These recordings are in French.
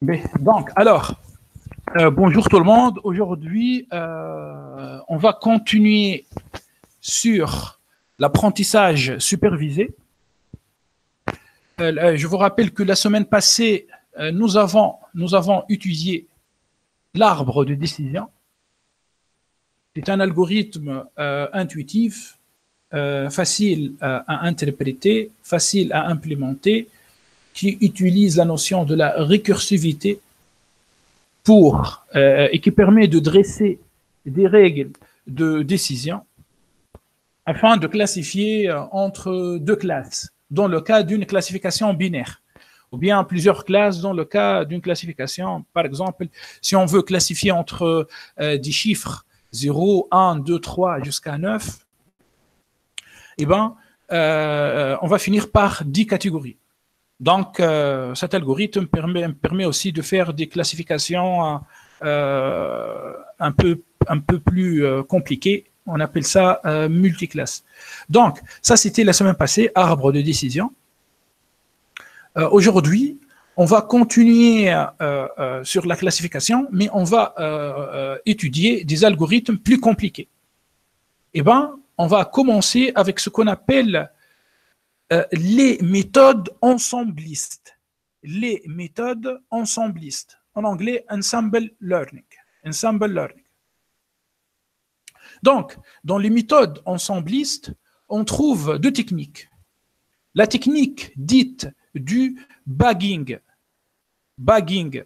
Donc, alors, bonjour tout le monde. Aujourd'hui, on va continuer sur l'apprentissage supervisé. Je vous rappelle que la semaine passée, nous avons étudié l'arbre de décision. C'est un algorithme intuitif, facile à interpréter, facile à implémenter, qui utilise la notion de la récursivité et qui permet de dresser des règles de décision afin de classifier entre deux classes, dans le cas d'une classification binaire, ou bien plusieurs classes dans le cas d'une classification. Par exemple, si on veut classifier entre des chiffres 0, 1, 2, 3 jusqu'à 9, eh ben, on va finir par 10 catégories. Donc, cet algorithme permet aussi de faire des classifications un peu plus compliquées. On appelle ça multiclasse. Donc, ça, c'était la semaine passée, arbre de décision. Aujourd'hui, on va continuer sur la classification, mais on va étudier des algorithmes plus compliqués. Eh bien, on va commencer avec ce qu'on appelle les méthodes ensemblistes. Les méthodes ensemblistes. En anglais, ensemble learning. Ensemble learning. Donc, dans les méthodes ensemblistes, on trouve deux techniques. La technique dite du bagging. Bagging.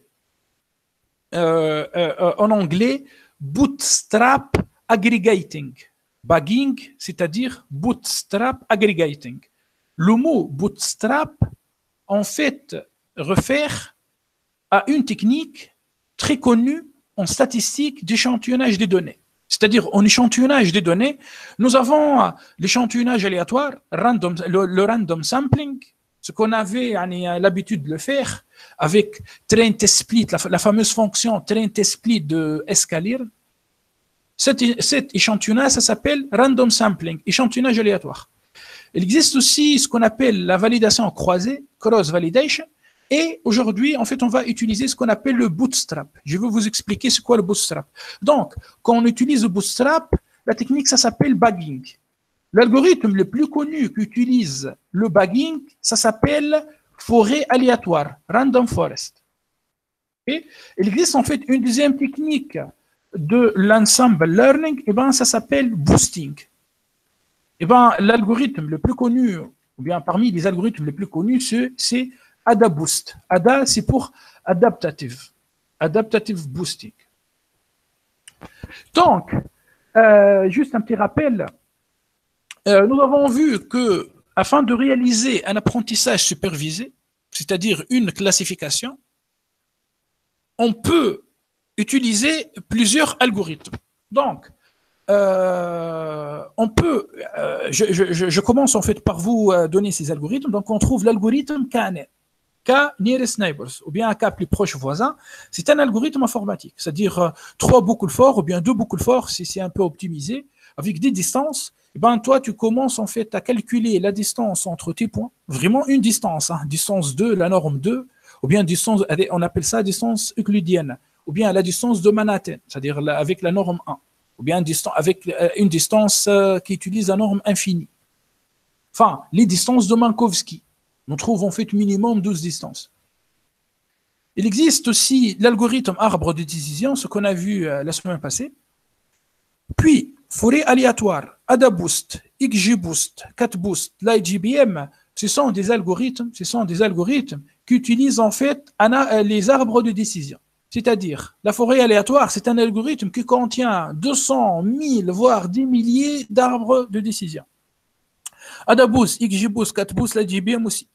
En anglais, bootstrap aggregating. Bagging, c'est-à-dire bootstrap aggregating. Le mot bootstrap, en fait, réfère à une technique très connue en statistique d'échantillonnage des données. C'est-à-dire, en échantillonnage des données, nous avons l'échantillonnage aléatoire, le random sampling, ce qu'on avait l'habitude de le faire avec train test split, la fameuse fonction train test split de Escalier. Cet échantillonnage, ça s'appelle random sampling, échantillonnage aléatoire. Il existe aussi ce qu'on appelle la validation croisée, cross-validation, et aujourd'hui, en fait, on va utiliser ce qu'on appelle le bootstrap. Je vais vous expliquer c'est quoi le bootstrap. Donc, quand on utilise le bootstrap, la technique, ça s'appelle bagging. L'algorithme le plus connu qui utilise le bagging, ça s'appelle forêt aléatoire, random forest. Et il existe en fait une deuxième technique de l'ensemble learning, et ben ça s'appelle boosting. Eh ben, l'algorithme le plus connu, ou bien parmi les algorithmes les plus connus, c'est AdaBoost. Ada, c'est pour adaptative boosting. Donc, juste un petit rappel, nous avons vu que afin de réaliser un apprentissage supervisé, c'est-à-dire une classification, on peut utiliser plusieurs algorithmes. Donc, on peut, je commence en fait par vous donner ces algorithmes. Donc, on trouve l'algorithme KNN, K nearest neighbors, ou bien K plus proche voisin. C'est un algorithme informatique, c'est-à-dire 3 boucles forts ou bien 2 boucles forts si c'est un peu optimisé, avec des distances. Et ben, toi, tu commences en fait à calculer la distance entre tes points, vraiment une distance, distance 2, la norme 2, ou bien distance, on appelle ça distance euclidienne, ou bien la distance de Manhattan, c'est-à-dire avec la norme 1. Ou bien avec une distance qui utilise la norme infinie. Enfin, les distances de Minkowski. On trouve en fait minimum 12 distances. Il existe aussi l'algorithme arbre de décision, ce qu'on a vu la semaine passée. Puis, forêt aléatoire, AdaBoost, XGBoost, CatBoost, l'IGBM, ce sont des algorithmes qui utilisent en fait les arbres de décision. C'est-à-dire, la forêt aléatoire, c'est un algorithme qui contient 200, 1000, voire des milliers d'arbres de décision. AdaBoost, XGBoost, CatBoost, l'IGBM aussi.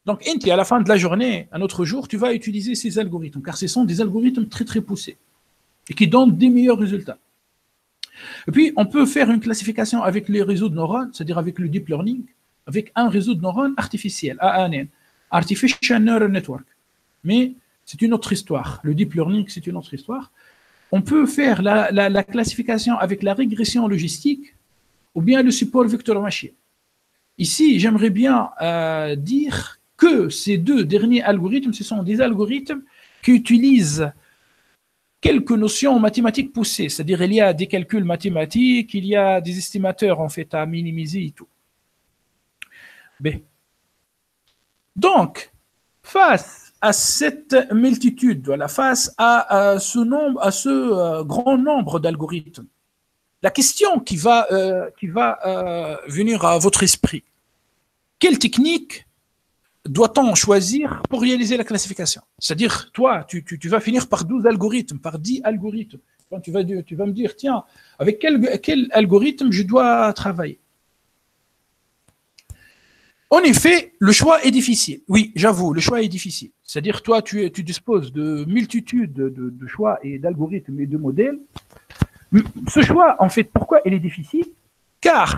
Donc, à la fin de la journée, un autre jour, tu vas utiliser ces algorithmes, car ce sont des algorithmes très, très poussés et qui donnent des meilleurs résultats. Et puis, on peut faire une classification avec les réseaux de neurones, c'est-à-dire avec le deep learning, avec un réseau de neurones artificiel, ANN, Artificial Neural Network. Mais c'est une autre histoire. Le deep learning, c'est une autre histoire. On peut faire la classification avec la régression logistique ou bien le support vecteur machine. Ici, j'aimerais bien dire que ces deux derniers algorithmes, ce sont des algorithmes qui utilisent quelques notions mathématiques poussées, c'est-à-dire il y a des calculs mathématiques, il y a des estimateurs en fait à minimiser et tout. B. Donc, face à cette multitude, voilà, face à ce grand nombre d'algorithmes, la question qui va venir à votre esprit, quelle technique doit-on choisir pour réaliser la classification? C'est-à-dire, toi, tu vas finir par 12 algorithmes, par 10 algorithmes. Quand tu vas me dire, tiens, avec quel algorithme je dois travailler? En effet, le choix est difficile. Oui, j'avoue, le choix est difficile. C'est-à-dire, toi, tu disposes de multitudes de choix et d'algorithmes et de modèles. Ce choix, en fait, pourquoi il est difficile? Car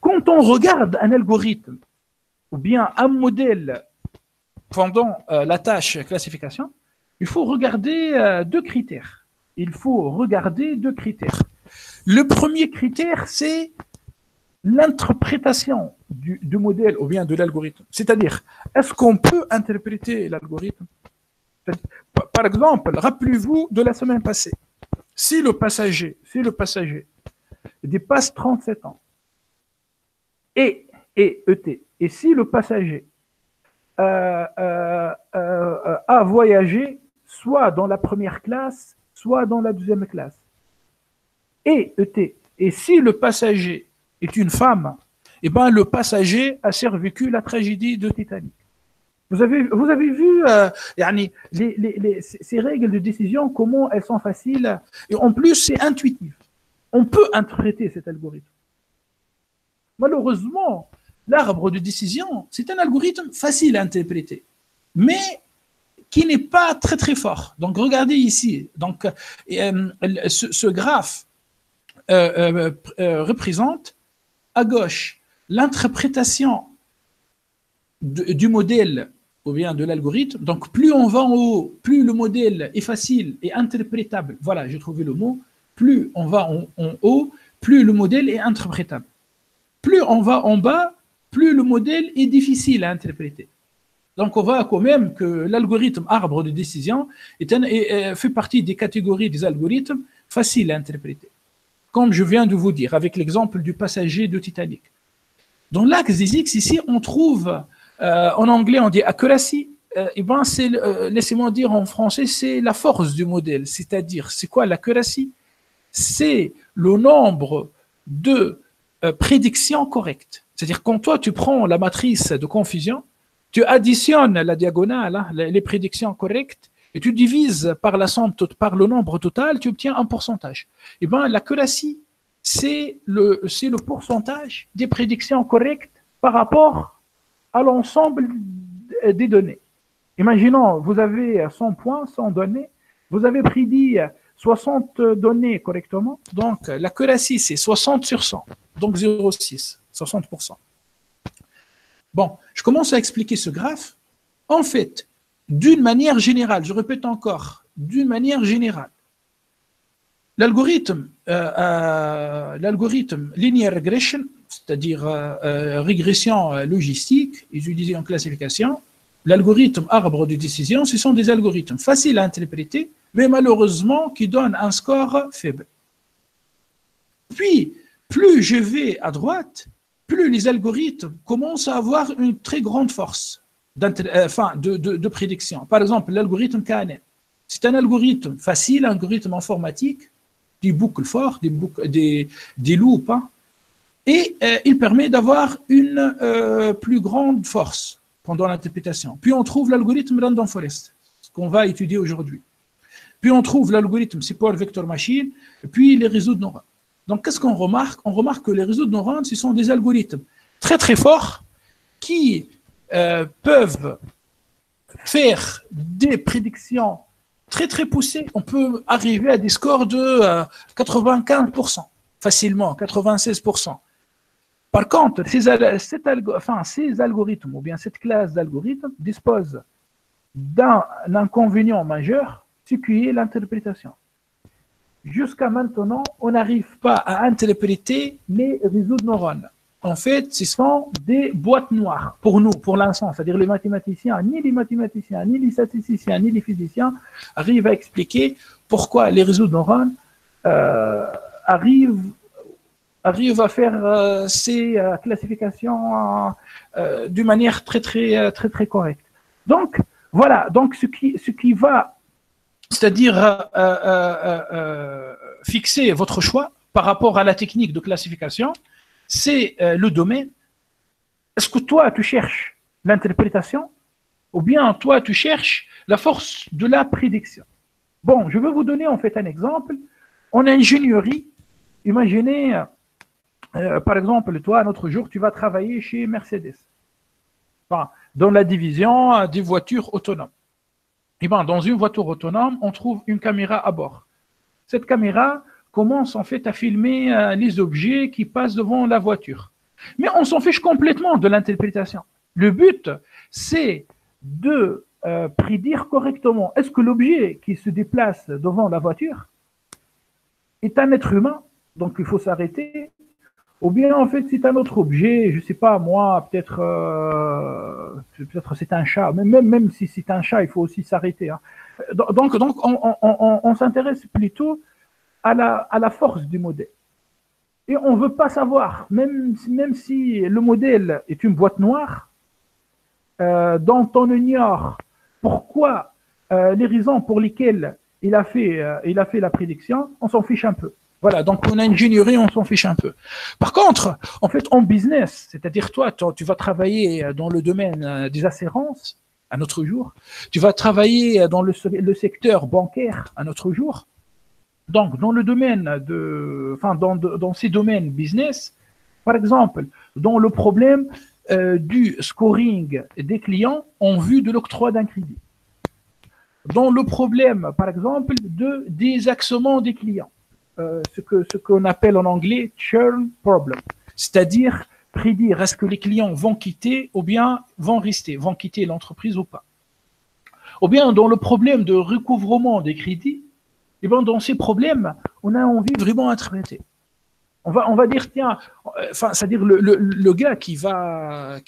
quand on regarde un algorithme ou bien un modèle pendant la tâche classification, il faut regarder deux critères. Le premier critère, c'est l'interprétation du modèle ou bien de l'algorithme. C'est-à-dire, est-ce qu'on peut interpréter l'algorithme? Par exemple, rappelez-vous de la semaine passée. Si le passager dépasse 37 ans et ET, et si le passager a voyagé soit dans la première classe, soit dans la deuxième classe, et ET, et si le passager est une femme, eh ben le passager a survécu la tragédie de Titanic. Vous avez vu ces règles de décision, comment elles sont faciles, et en plus c'est intuitif. On peut interpréter cet algorithme. Malheureusement, l'arbre de décision, c'est un algorithme facile à interpréter, mais qui n'est pas très très fort. Donc regardez ici, donc, ce graphe représente à gauche l'interprétation du modèle ou bien de l'algorithme. Donc plus on va en haut, plus le modèle est facile et interprétable. Voilà, j'ai trouvé le mot. Plus on va en haut, plus le modèle est interprétable. Plus on va en bas, plus le modèle est difficile à interpréter. Donc on voit quand même que l'algorithme arbre de décision fait partie des catégories des algorithmes faciles à interpréter. Comme je viens de vous dire, avec l'exemple du passager de Titanic. Dans l'axe des X, ici, on trouve, en anglais, on dit accuracy. Laissez-moi dire en français, c'est la force du modèle. C'est-à-dire, c'est quoi l'accuracy? C'est le nombre de prédictions correctes. C'est-à-dire, quand toi, tu prends la matrice de confusion, tu additionnes la diagonale, hein, les prédictions correctes, et tu divises par la somme, par le nombre total, tu obtiens un pourcentage. Et bien, l'accuracy, c'est le pourcentage des prédictions correctes par rapport à l'ensemble des données. Imaginons, vous avez 100 points, 100 données, vous avez prédit 60 données correctement, donc l'accuracy, c'est 60 sur 100, donc 0,6, 60%. Bon, je commence à expliquer ce graphe. En fait, d'une manière générale, je répète encore, d'une manière générale, l'algorithme linear regression, c'est-à-dire régression logistique, utilisé en classification, l'algorithme arbre de décision, ce sont des algorithmes faciles à interpréter, mais malheureusement qui donnent un score faible. Puis, plus je vais à droite, plus les algorithmes commencent à avoir une très grande force de prédiction. Par exemple, l'algorithme KNN. C'est un algorithme facile, un algorithme informatique, des boucles fortes, des loops, hein, et il permet d'avoir une plus grande force pendant l'interprétation. Puis on trouve l'algorithme Random Forest, ce qu'on va étudier aujourd'hui. Puis on trouve l'algorithme Support Vector Machine, puis les réseaux de neurones. Donc qu'est-ce qu'on remarque? On remarque que les réseaux de neurones, ce sont des algorithmes très très forts qui peuvent faire des prédictions très très poussées. On peut arriver à des scores de 95%, facilement, 96%. Par contre, ces algorithmes, ou bien cette classe d'algorithmes, disposent d'un inconvénient majeur, ce qui est l'interprétation. Jusqu'à maintenant, on n'arrive pas à interpréter les réseaux de neurones. en fait, ce sont des boîtes noires pour nous, pour l'instant. C'est-à-dire les mathématiciens, ni les statisticiens, ni les physiciens arrivent à expliquer pourquoi les réseaux de neurones arrivent à faire ces classifications d'une manière très correcte. Donc, voilà. Donc, ce qui va, c'est-à-dire fixer votre choix par rapport à la technique de classification, c'est le domaine. Est-ce que toi, tu cherches l'interprétation ou bien toi, tu cherches la force de la prédiction? Bon, je vais vous donner en fait un exemple. En ingénierie, imaginez, par exemple, toi, un autre jour, tu vas travailler chez Mercedes, enfin, dans la division des voitures autonomes. Et bien, dans une voiture autonome, on trouve une caméra à bord. Cette caméra commence en fait à filmer les objets qui passent devant la voiture. Mais on s'en fiche complètement de l'interprétation. Le but, c'est de prédire correctement. Est-ce que l'objet qui se déplace devant la voiture est un être humain, donc il faut s'arrêter, ou bien en fait c'est un autre objet, je ne sais pas moi, peut-être c'est un chat, même si c'est un chat, il faut aussi s'arrêter. Hein. Donc on s'intéresse plutôt à la force du modèle. Et on ne veut pas savoir, même si le modèle est une boîte noire, dont on ignore pourquoi, les raisons pour lesquelles il a fait la prédiction, on s'en fiche un peu. Voilà, donc en ingénierie, on s'en fiche un peu. Par contre, en fait, en business, c'est-à-dire toi, tu vas travailler dans le domaine des assurances un autre jour, tu vas travailler dans le secteur bancaire un autre jour. Donc, dans le domaine dans ces domaines business, par exemple, dans le problème du scoring des clients en vue de l'octroi d'un crédit. Dans le problème, par exemple, de désacement des clients, ce qu'on appelle en anglais churn problem, c'est-à-dire prédire est-ce que les clients vont quitter ou bien vont rester, vont quitter l'entreprise ou pas. Ou bien dans le problème de recouvrement des crédits, et bien dans ces problèmes, on a envie vraiment d'interpréter. On va dire, tiens, c'est-à-dire le gars qui va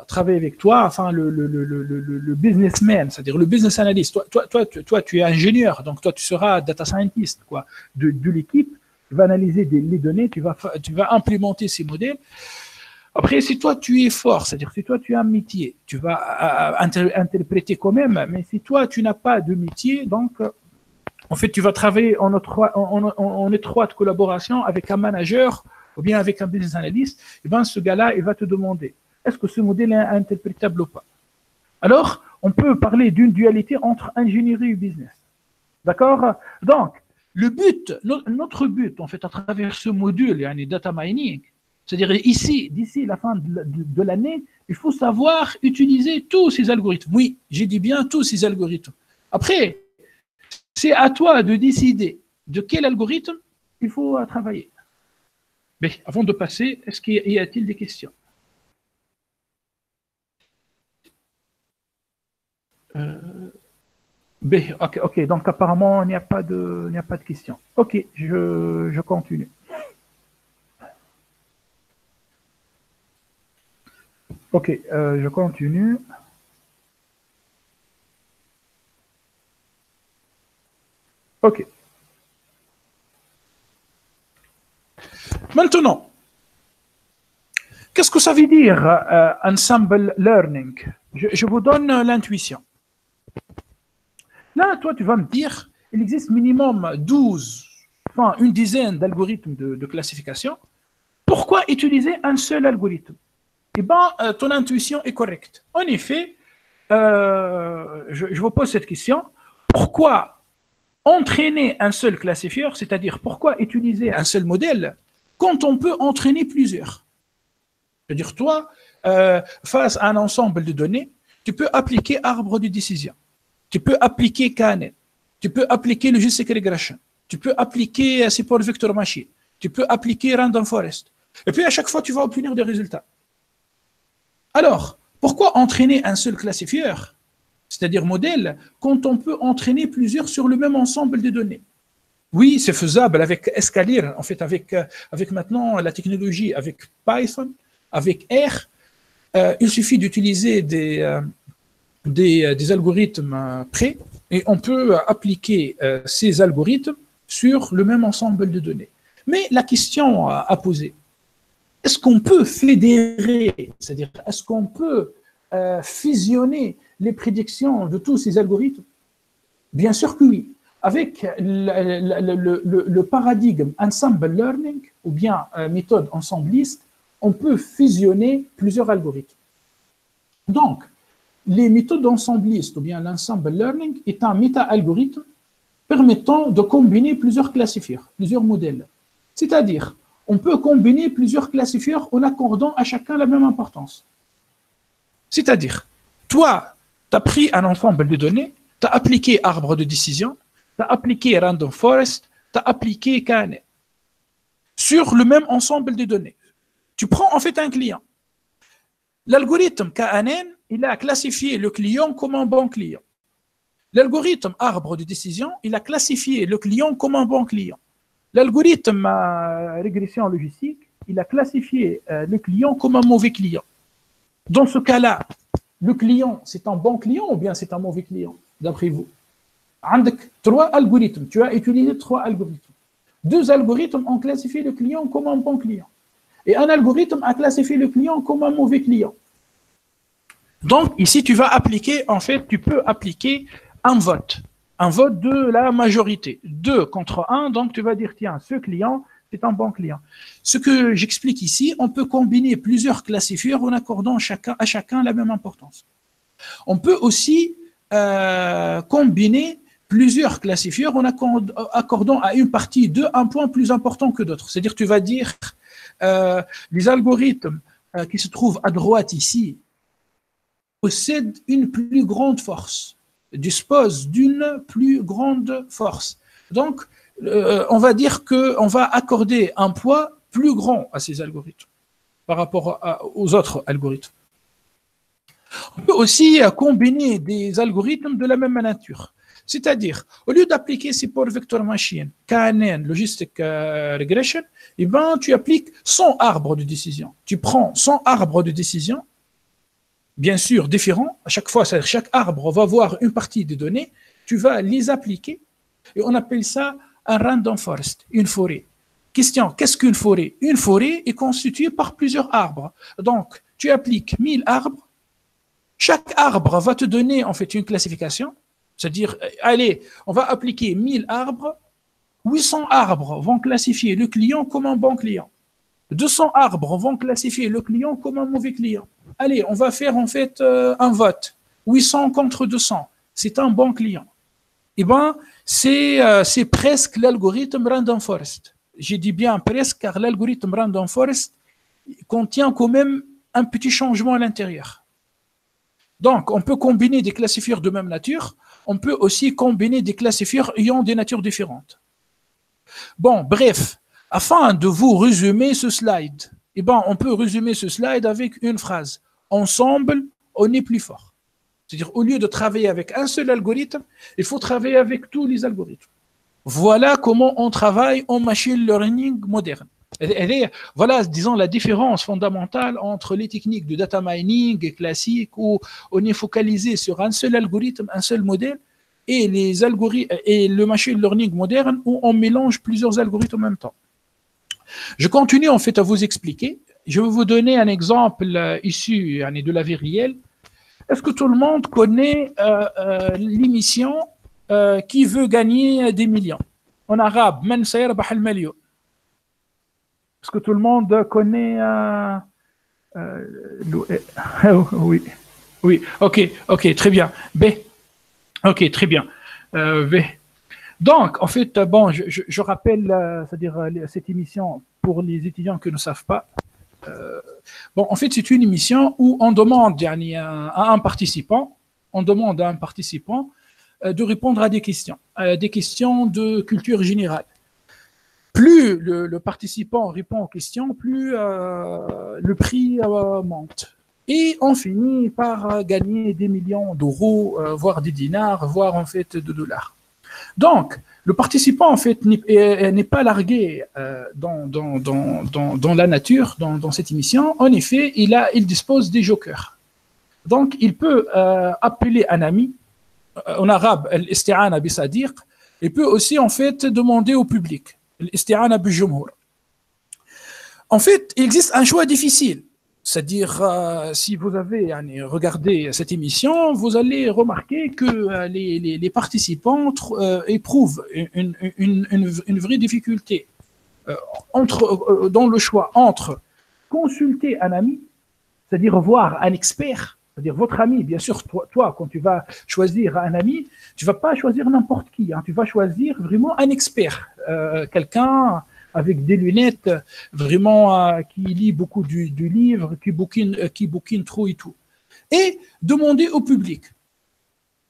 travailler avec toi, enfin le businessman, c'est-à-dire le business analyst. Toi, tu es ingénieur, donc toi, tu seras data scientist, quoi, de l'équipe. Tu vas analyser les données, tu vas implémenter ces modèles. Après, si toi, tu es fort, c'est-à-dire si toi, tu as un métier, tu vas interpréter quand même, mais si toi, tu n'as pas de métier, donc en fait, tu vas travailler en étroite collaboration avec un manager ou bien avec un business analyst. Et bien, ce gars-là, il va te demander est-ce que ce modèle est interprétable ou pas. Alors, on peut parler d'une dualité entre ingénierie et business. D'accord? Donc, notre but, en fait, à travers ce module, il y a un data mining, c'est-à-dire ici, d'ici la fin de l'année, il faut savoir utiliser tous ces algorithmes. Oui, j'ai dit bien tous ces algorithmes. Après, c'est à toi de décider de quel algorithme il faut travailler. Mais avant de passer, est-ce qu'il y a-t-il des questions? Ok, donc apparemment, il n'y a pas de questions. Ok, je continue. Ok, je continue. Ok. Maintenant, qu'est-ce que ça veut dire ensemble learning? Je vous donne l'intuition. Là, toi, tu vas me dire, il existe minimum 12, enfin une dizaine d'algorithmes de classification. Pourquoi utiliser un seul algorithme? Eh bien, ton intuition est correcte. En effet, je vous pose cette question. Pourquoi entraîner un seul classifieur, c'est-à-dire pourquoi utiliser un seul modèle quand on peut entraîner plusieurs? C'est-à-dire, toi, face à un ensemble de données, tu peux appliquer arbre de décision, tu peux appliquer KNN, tu peux appliquer logistic regression, tu peux appliquer support vector machine, tu peux appliquer random forest. Et puis, à chaque fois, tu vas obtenir des résultats. Alors, pourquoi entraîner un seul classifieur, c'est-à-dire modèle, quand on peut entraîner plusieurs sur le même ensemble de données? Oui, c'est faisable avec Escalir, en fait, avec maintenant la technologie, avec Python, avec R. Il suffit d'utiliser des algorithmes prêts et on peut appliquer ces algorithmes sur le même ensemble de données. Mais la question à poser, est-ce qu'on peut fédérer, c'est-à-dire est-ce qu'on peut fusionner les prédictions de tous ces algorithmes? Bien sûr que oui. Avec le paradigme ensemble learning ou bien méthode ensembliste, on peut fusionner plusieurs algorithmes. Donc, les méthodes ensemblistes ou bien l'ensemble learning est un méta-algorithme permettant de combiner plusieurs classifieurs, plusieurs modèles. C'est-à-dire, on peut combiner plusieurs classifieurs en accordant à chacun la même importance. C'est-à-dire, toi, tu as pris un ensemble de données, tu as appliqué arbre de décision, tu as appliqué random forest, tu as appliqué KNN sur le même ensemble de données. Tu prends en fait un client. L'algorithme KNN, il a classifié le client comme un bon client. L'algorithme arbre de décision, il a classifié le client comme un bon client. L'algorithme régression logistique, il a classifié le client comme un mauvais client. Dans ce cas-là, le client, c'est un bon client ou bien c'est un mauvais client, d'après vous? Trois algorithmes, tu as utilisé 3 algorithmes. 2 algorithmes ont classifié le client comme un bon client. Et un algorithme a classifié le client comme un mauvais client. Donc, ici, tu vas appliquer, en fait, tu peux appliquer un vote de la majorité. 2 contre 1, donc tu vas dire, tiens, ce client, c'est un bon client. Ce que j'explique ici, on peut combiner plusieurs classifieurs en accordant à chacun la même importance. On peut aussi combiner plusieurs classifieurs en accordant à une partie un point plus important que d'autres. C'est-à-dire, tu vas dire, les algorithmes qui se trouvent à droite ici possèdent une plus grande force, disposent d'une plus grande force. Donc, on va dire qu'on va accorder un poids plus grand à ces algorithmes par rapport aux autres algorithmes. On peut aussi combiner des algorithmes de la même nature. C'est-à-dire, au lieu d'appliquer Support Vector Machine, KNN, Logistic Regression, eh ben, tu appliques 100 arbres de décision. Tu prends 100 arbres de décision, bien sûr différents, à chaque fois, chaque arbre va avoir une partie des données, tu vas les appliquer, et on appelle ça un random forest, une forêt. Question, qu'est-ce qu'une forêt? Une forêt est constituée par plusieurs arbres. Donc, tu appliques 1000 arbres, chaque arbre va te donner en fait une classification, c'est-à-dire, allez, on va appliquer 1000 arbres, 800 arbres vont classifier le client comme un bon client. 200 arbres vont classifier le client comme un mauvais client. Allez, on va faire en fait un vote. 800 contre 200, c'est un bon client. Eh bien, c'est presque l'algorithme Random Forest. J'ai dit bien presque car l'algorithme Random Forest contient quand même un petit changement à l'intérieur. Donc, on peut combiner des classifieurs de même nature, on peut aussi combiner des classifieurs ayant des natures différentes. Bon, bref, afin de vous résumer ce slide, eh ben, on peut résumer ce slide avec une phrase. Ensemble, on est plus fort. C'est-à-dire, au lieu de travailler avec un seul algorithme, il faut travailler avec tous les algorithmes. Voilà comment on travaille en machine learning moderne. Et voilà, disons, la différence fondamentale entre les techniques de data mining classiques où on est focalisé sur un seul algorithme, un seul modèle, et les algorithmes et le machine learning moderne où on mélange plusieurs algorithmes en même temps. Je continue en fait à vous expliquer. Je vais vous donner un exemple issu de la vie réelle. Est-ce que tout le monde connaît l'émission Qui veut gagner des millions? En arabe, Man sayarbah al-million. Est-ce que tout le monde connaît oui, oui, ok, très bien. B, ok, très bien. B. Donc, en fait, bon, je rappelle, c'est-à-dire cette émission pour les étudiants qui ne savent pas. Bon, en fait, c'est une émission où on demande à un participant, de répondre à des questions de culture générale. Plus le participant répond aux questions, plus le prix monte. Et on finit par gagner des millions d'euros, voire des dinars, voire en fait de dollars. Donc, Le participant, en fait, n'est pas largué dans la nature, dans cette émission. En effet, il dispose des jokers. Donc, il peut appeler un ami, en arabe, l'isti'ana bi sadiq. Il peut aussi, en fait, demander au public, l'isti'ana bi jumhur. En fait, il existe un choix difficile. C'est-à-dire, si vous avez regardé cette émission, vous allez remarquer que les participants éprouvent une vraie difficulté dans le choix entre consulter un ami, c'est-à-dire voir un expert, c'est-à-dire votre ami, bien sûr, toi, quand tu vas choisir un ami, tu ne vas pas choisir n'importe qui, hein, tu vas choisir vraiment un expert, quelqu'un avec des lunettes, vraiment qui lit beaucoup du livre, qui bouquine trop et tout. Et demander au public.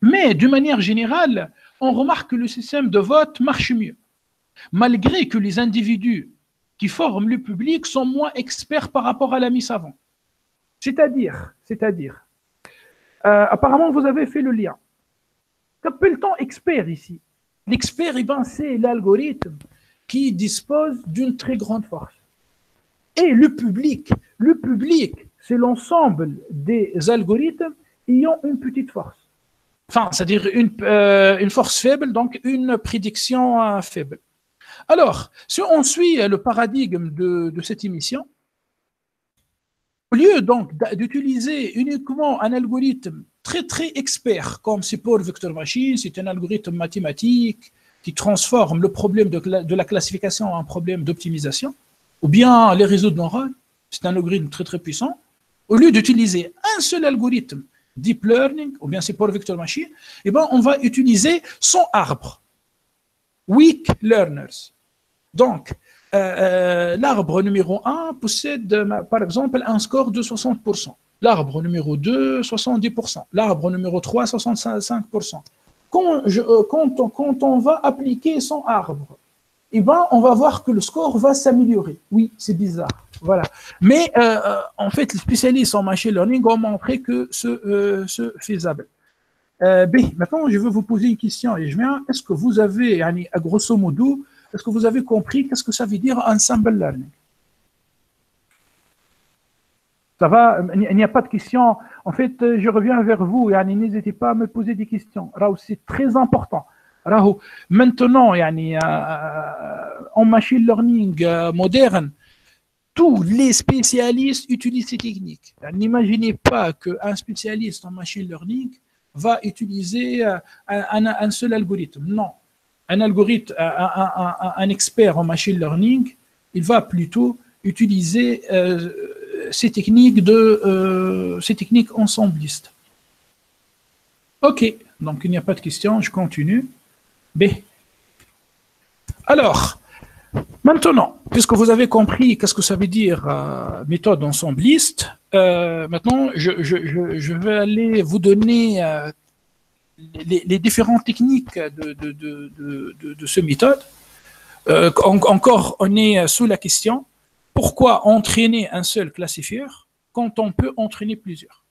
Mais d'une manière générale, on remarque que le système de vote marche mieux, malgré que les individus qui forment le public sont moins experts par rapport à l'ami savant. C'est-à-dire, apparemment vous avez fait le lien. Qu'appelle-t-on expert ici? L'expert, c'est l'algorithme qui dispose d'une très grande force. Et le public, c'est l'ensemble des algorithmes ayant une petite force. Enfin, c'est-à-dire une force faible, donc une prédiction faible. Alors, si on suit le paradigme de cette émission, au lieu donc d'utiliser uniquement un algorithme très très expert, comme c'est pour vector machine, c'est un algorithme mathématique qui transforme le problème de la classification en un problème d'optimisation, ou bien les réseaux de neurones, c'est un algorithme très très puissant, au lieu d'utiliser un seul algorithme, deep learning, ou bien c'est pour vector machine, eh ben on va utiliser son arbre, weak learners. Donc, l'arbre numéro 1 possède, par exemple, un score de 60%. L'arbre numéro 2, 70%. L'arbre numéro 3, 65%. Quand on va appliquer son arbre, eh ben, on va voir que le score va s'améliorer. Oui, c'est bizarre. Voilà. Mais en fait, les spécialistes en machine learning ont montré que c'est faisable. Maintenant, je veux vous poser une question. Est-ce que vous avez, à grosso modo, est-ce que vous avez compris qu'est-ce que ça veut dire ensemble learning? Ça va, il n'y a pas de questions. En fait, je reviens vers vous. N'hésitez pas à me poser des questions. C'est très important. Maintenant, en machine learning moderne, tous les spécialistes utilisent ces techniques. N'imaginez pas qu'un spécialiste en machine learning va utiliser un seul algorithme. Non. Un algorithme, un expert en machine learning, il va plutôt utiliser ces techniques ensemblistes. Ok, donc il n'y a pas de question, je continue. B. Alors, maintenant, puisque vous avez compris qu'est-ce que ça veut dire méthode ensembliste, maintenant je vais aller vous donner les différentes techniques de ce méthode. Encore, on est sous la question, pourquoi entraîner un seul classifieur quand on peut entraîner plusieurs?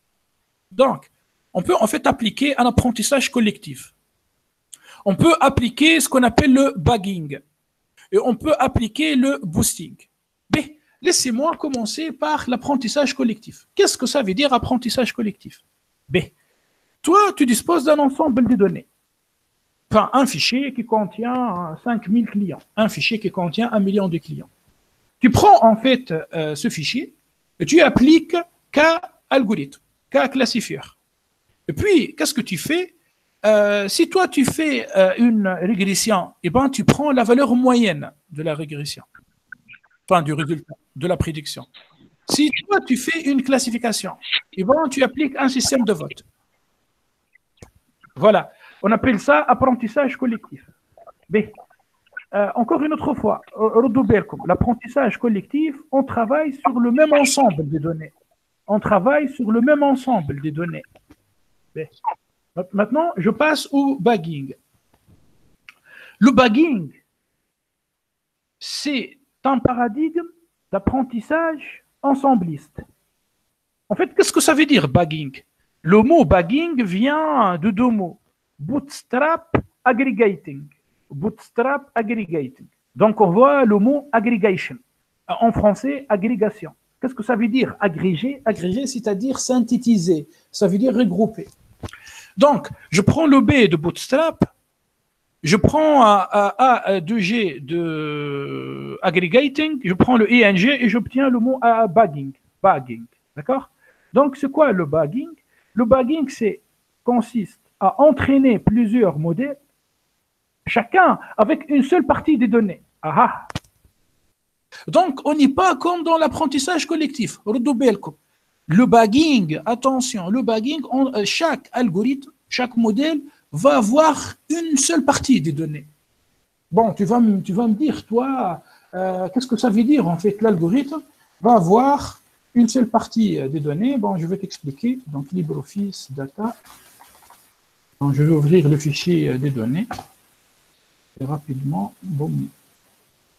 Donc, on peut en fait appliquer un apprentissage collectif. On peut appliquer ce qu'on appelle le bagging. Et on peut appliquer le boosting. Mais laissez-moi commencer par l'apprentissage collectif. Qu'est-ce que ça veut dire apprentissage collectif? B. Toi, tu disposes d'un ensemble de données. Enfin, un fichier qui contient 5000 clients, un fichier qui contient 1 million de clients. Tu prends en fait ce fichier et tu appliques K-algorithme, K-classifieur. Et puis, qu'est-ce que tu fais? Si toi, tu fais une régression, eh ben, tu prends la valeur moyenne de la régression, enfin du résultat, de la prédiction. Si toi, tu fais une classification, eh ben, tu appliques un système de vote. Voilà, on appelle ça apprentissage collectif. B. Encore une autre fois, l'apprentissage collectif, on travaille sur le même ensemble des données. On travaille sur le même ensemble des données. B. Maintenant, je passe au bagging. Le bagging, c'est un paradigme d'apprentissage ensembliste. En fait, qu'est-ce que ça veut dire bagging? Le mot bagging vient de deux mots, bootstrap, aggregating. Bootstrap Aggregating. Donc, on voit le mot aggregation. En français, agrégation. Qu'est-ce que ça veut dire agréger? Agréger, c'est-à-dire synthétiser. Ça veut dire regrouper. Donc, je prends le B de Bootstrap, je prends A2G de aggregating, je prends le ING et j'obtiens le mot bagging. Bagging. D'accord? Donc, c'est quoi le bagging? Le bagging, consiste à entraîner plusieurs modèles, chacun avec une seule partie des données. Ah. Donc, on n'est pas comme dans l'apprentissage collectif. Le bagging, attention, le bagging, chaque algorithme, chaque modèle va avoir une seule partie des données. Bon, tu vas me dire, toi, qu'est-ce que ça veut dire en fait? L'algorithme va avoir une seule partie des données. Bon, je vais t'expliquer. Donc, LibreOffice Data. Donc, je vais ouvrir le fichier des données. Et rapidement, bon.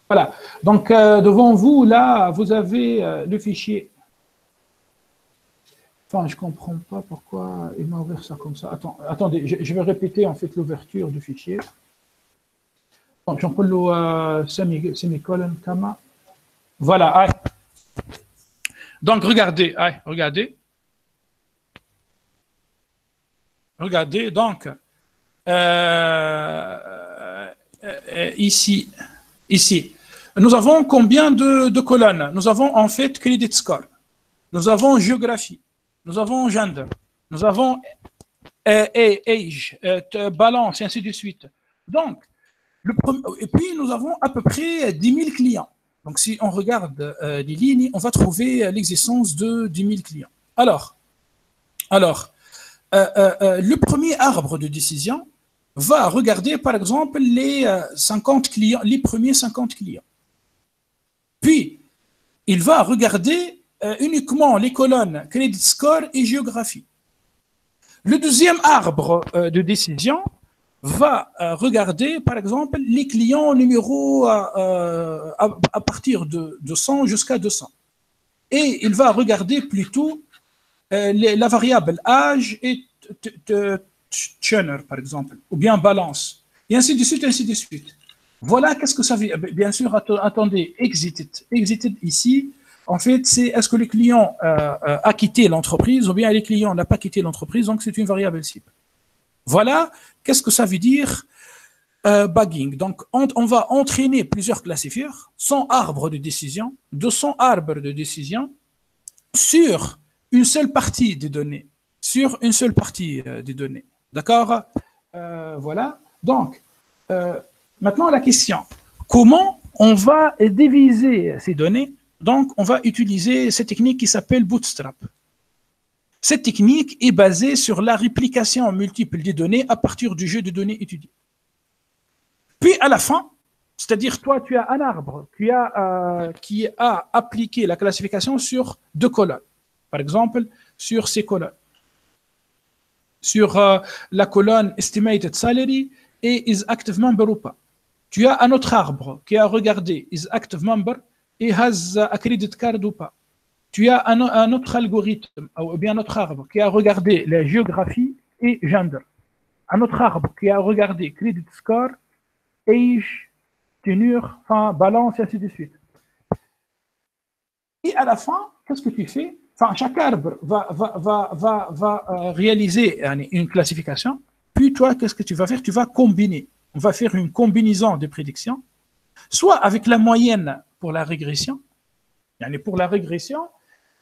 Voilà. Donc, devant vous, là, vous avez le fichier. Enfin, je ne comprends pas pourquoi il m'a ouvert ça comme ça. Attendez, je vais répéter en fait l'ouverture du fichier. Donc, j'en prends le semicolon, comma. Voilà. Donc, regardez. Regardez, donc, ici, nous avons combien de colonnes? Nous avons en fait credit score, nous avons géographie, nous avons gender, nous avons age, balance, et ainsi de suite. Donc, et puis nous avons à peu près 10 000 clients. Donc, si on regarde les lignes, on va trouver l'existence de 10 000 clients. Alors, le premier arbre de décision va regarder, par exemple, les 50 clients, les premiers 50 clients. Puis, il va regarder uniquement les colonnes Credit Score et Géographie. Le deuxième arbre de décision va regarder, par exemple, les clients numéro à partir de 100 jusqu'à 200. Et il va regarder plutôt la variable âge et churner, par exemple, ou bien balance, et ainsi de suite, ainsi de suite. Voilà, qu'est-ce que ça veut dire? Bien sûr, attendez, exited. Exited ici, en fait, c'est est-ce que le client a quitté l'entreprise ou bien le client n'a pas quitté l'entreprise, donc c'est une variable cible. Voilà, qu'est-ce que ça veut dire bagging. Donc, on va entraîner plusieurs classifieurs, 100 arbres de décision, 200 arbres de décision sur une seule partie des données. Sur une seule partie des données. D'accord? Voilà. Donc, maintenant la question. Comment on va diviser ces données? Donc, on va utiliser cette technique qui s'appelle Bootstrap. Cette technique est basée sur la réplication multiple des données à partir du jeu de données étudié. Puis, à la fin, c'est-à-dire, toi, tu as un arbre qui a appliqué la classification sur 2 colonnes. Par exemple, sur ces colonnes. Sur la colonne Estimated Salary et Is Active Member ou pas. Tu as un autre arbre qui a regardé Is Active Member et Has a Credit Card ou pas. Tu as un autre algorithme, ou bien un autre arbre qui a regardé la géographie et gender. Un autre arbre qui a regardé Credit Score, Age, tenure, balance, et ainsi de suite. Et à la fin, qu'est-ce que tu fais? Enfin, chaque arbre va réaliser une classification. Puis toi, qu'est-ce que tu vas faire? Tu vas combiner. On va faire une combinaison de prédictions, soit avec la moyenne pour la régression. Pour la régression,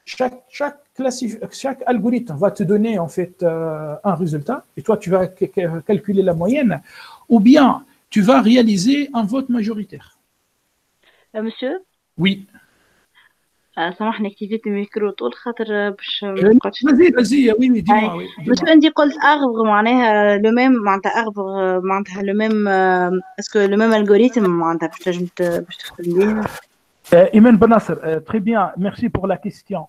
chaque algorithme va te donner en fait un résultat, et toi tu vas calculer la moyenne, ou bien tu vas réaliser un vote majoritaire. Monsieur? Oui. سامحني اكتيفيتي الميكرو طول خاطر باش ما نبقاش. Vas-y, oui, dis-moi. Oui, باش انت قلت ارغب معناها لو ميم معناتها ارغب معناتها لو ميم اسكو لو ميم الغوريثم معناتها باش تنجم باش تخدم بيه. Imen Benasser, très bien, merci pour la question.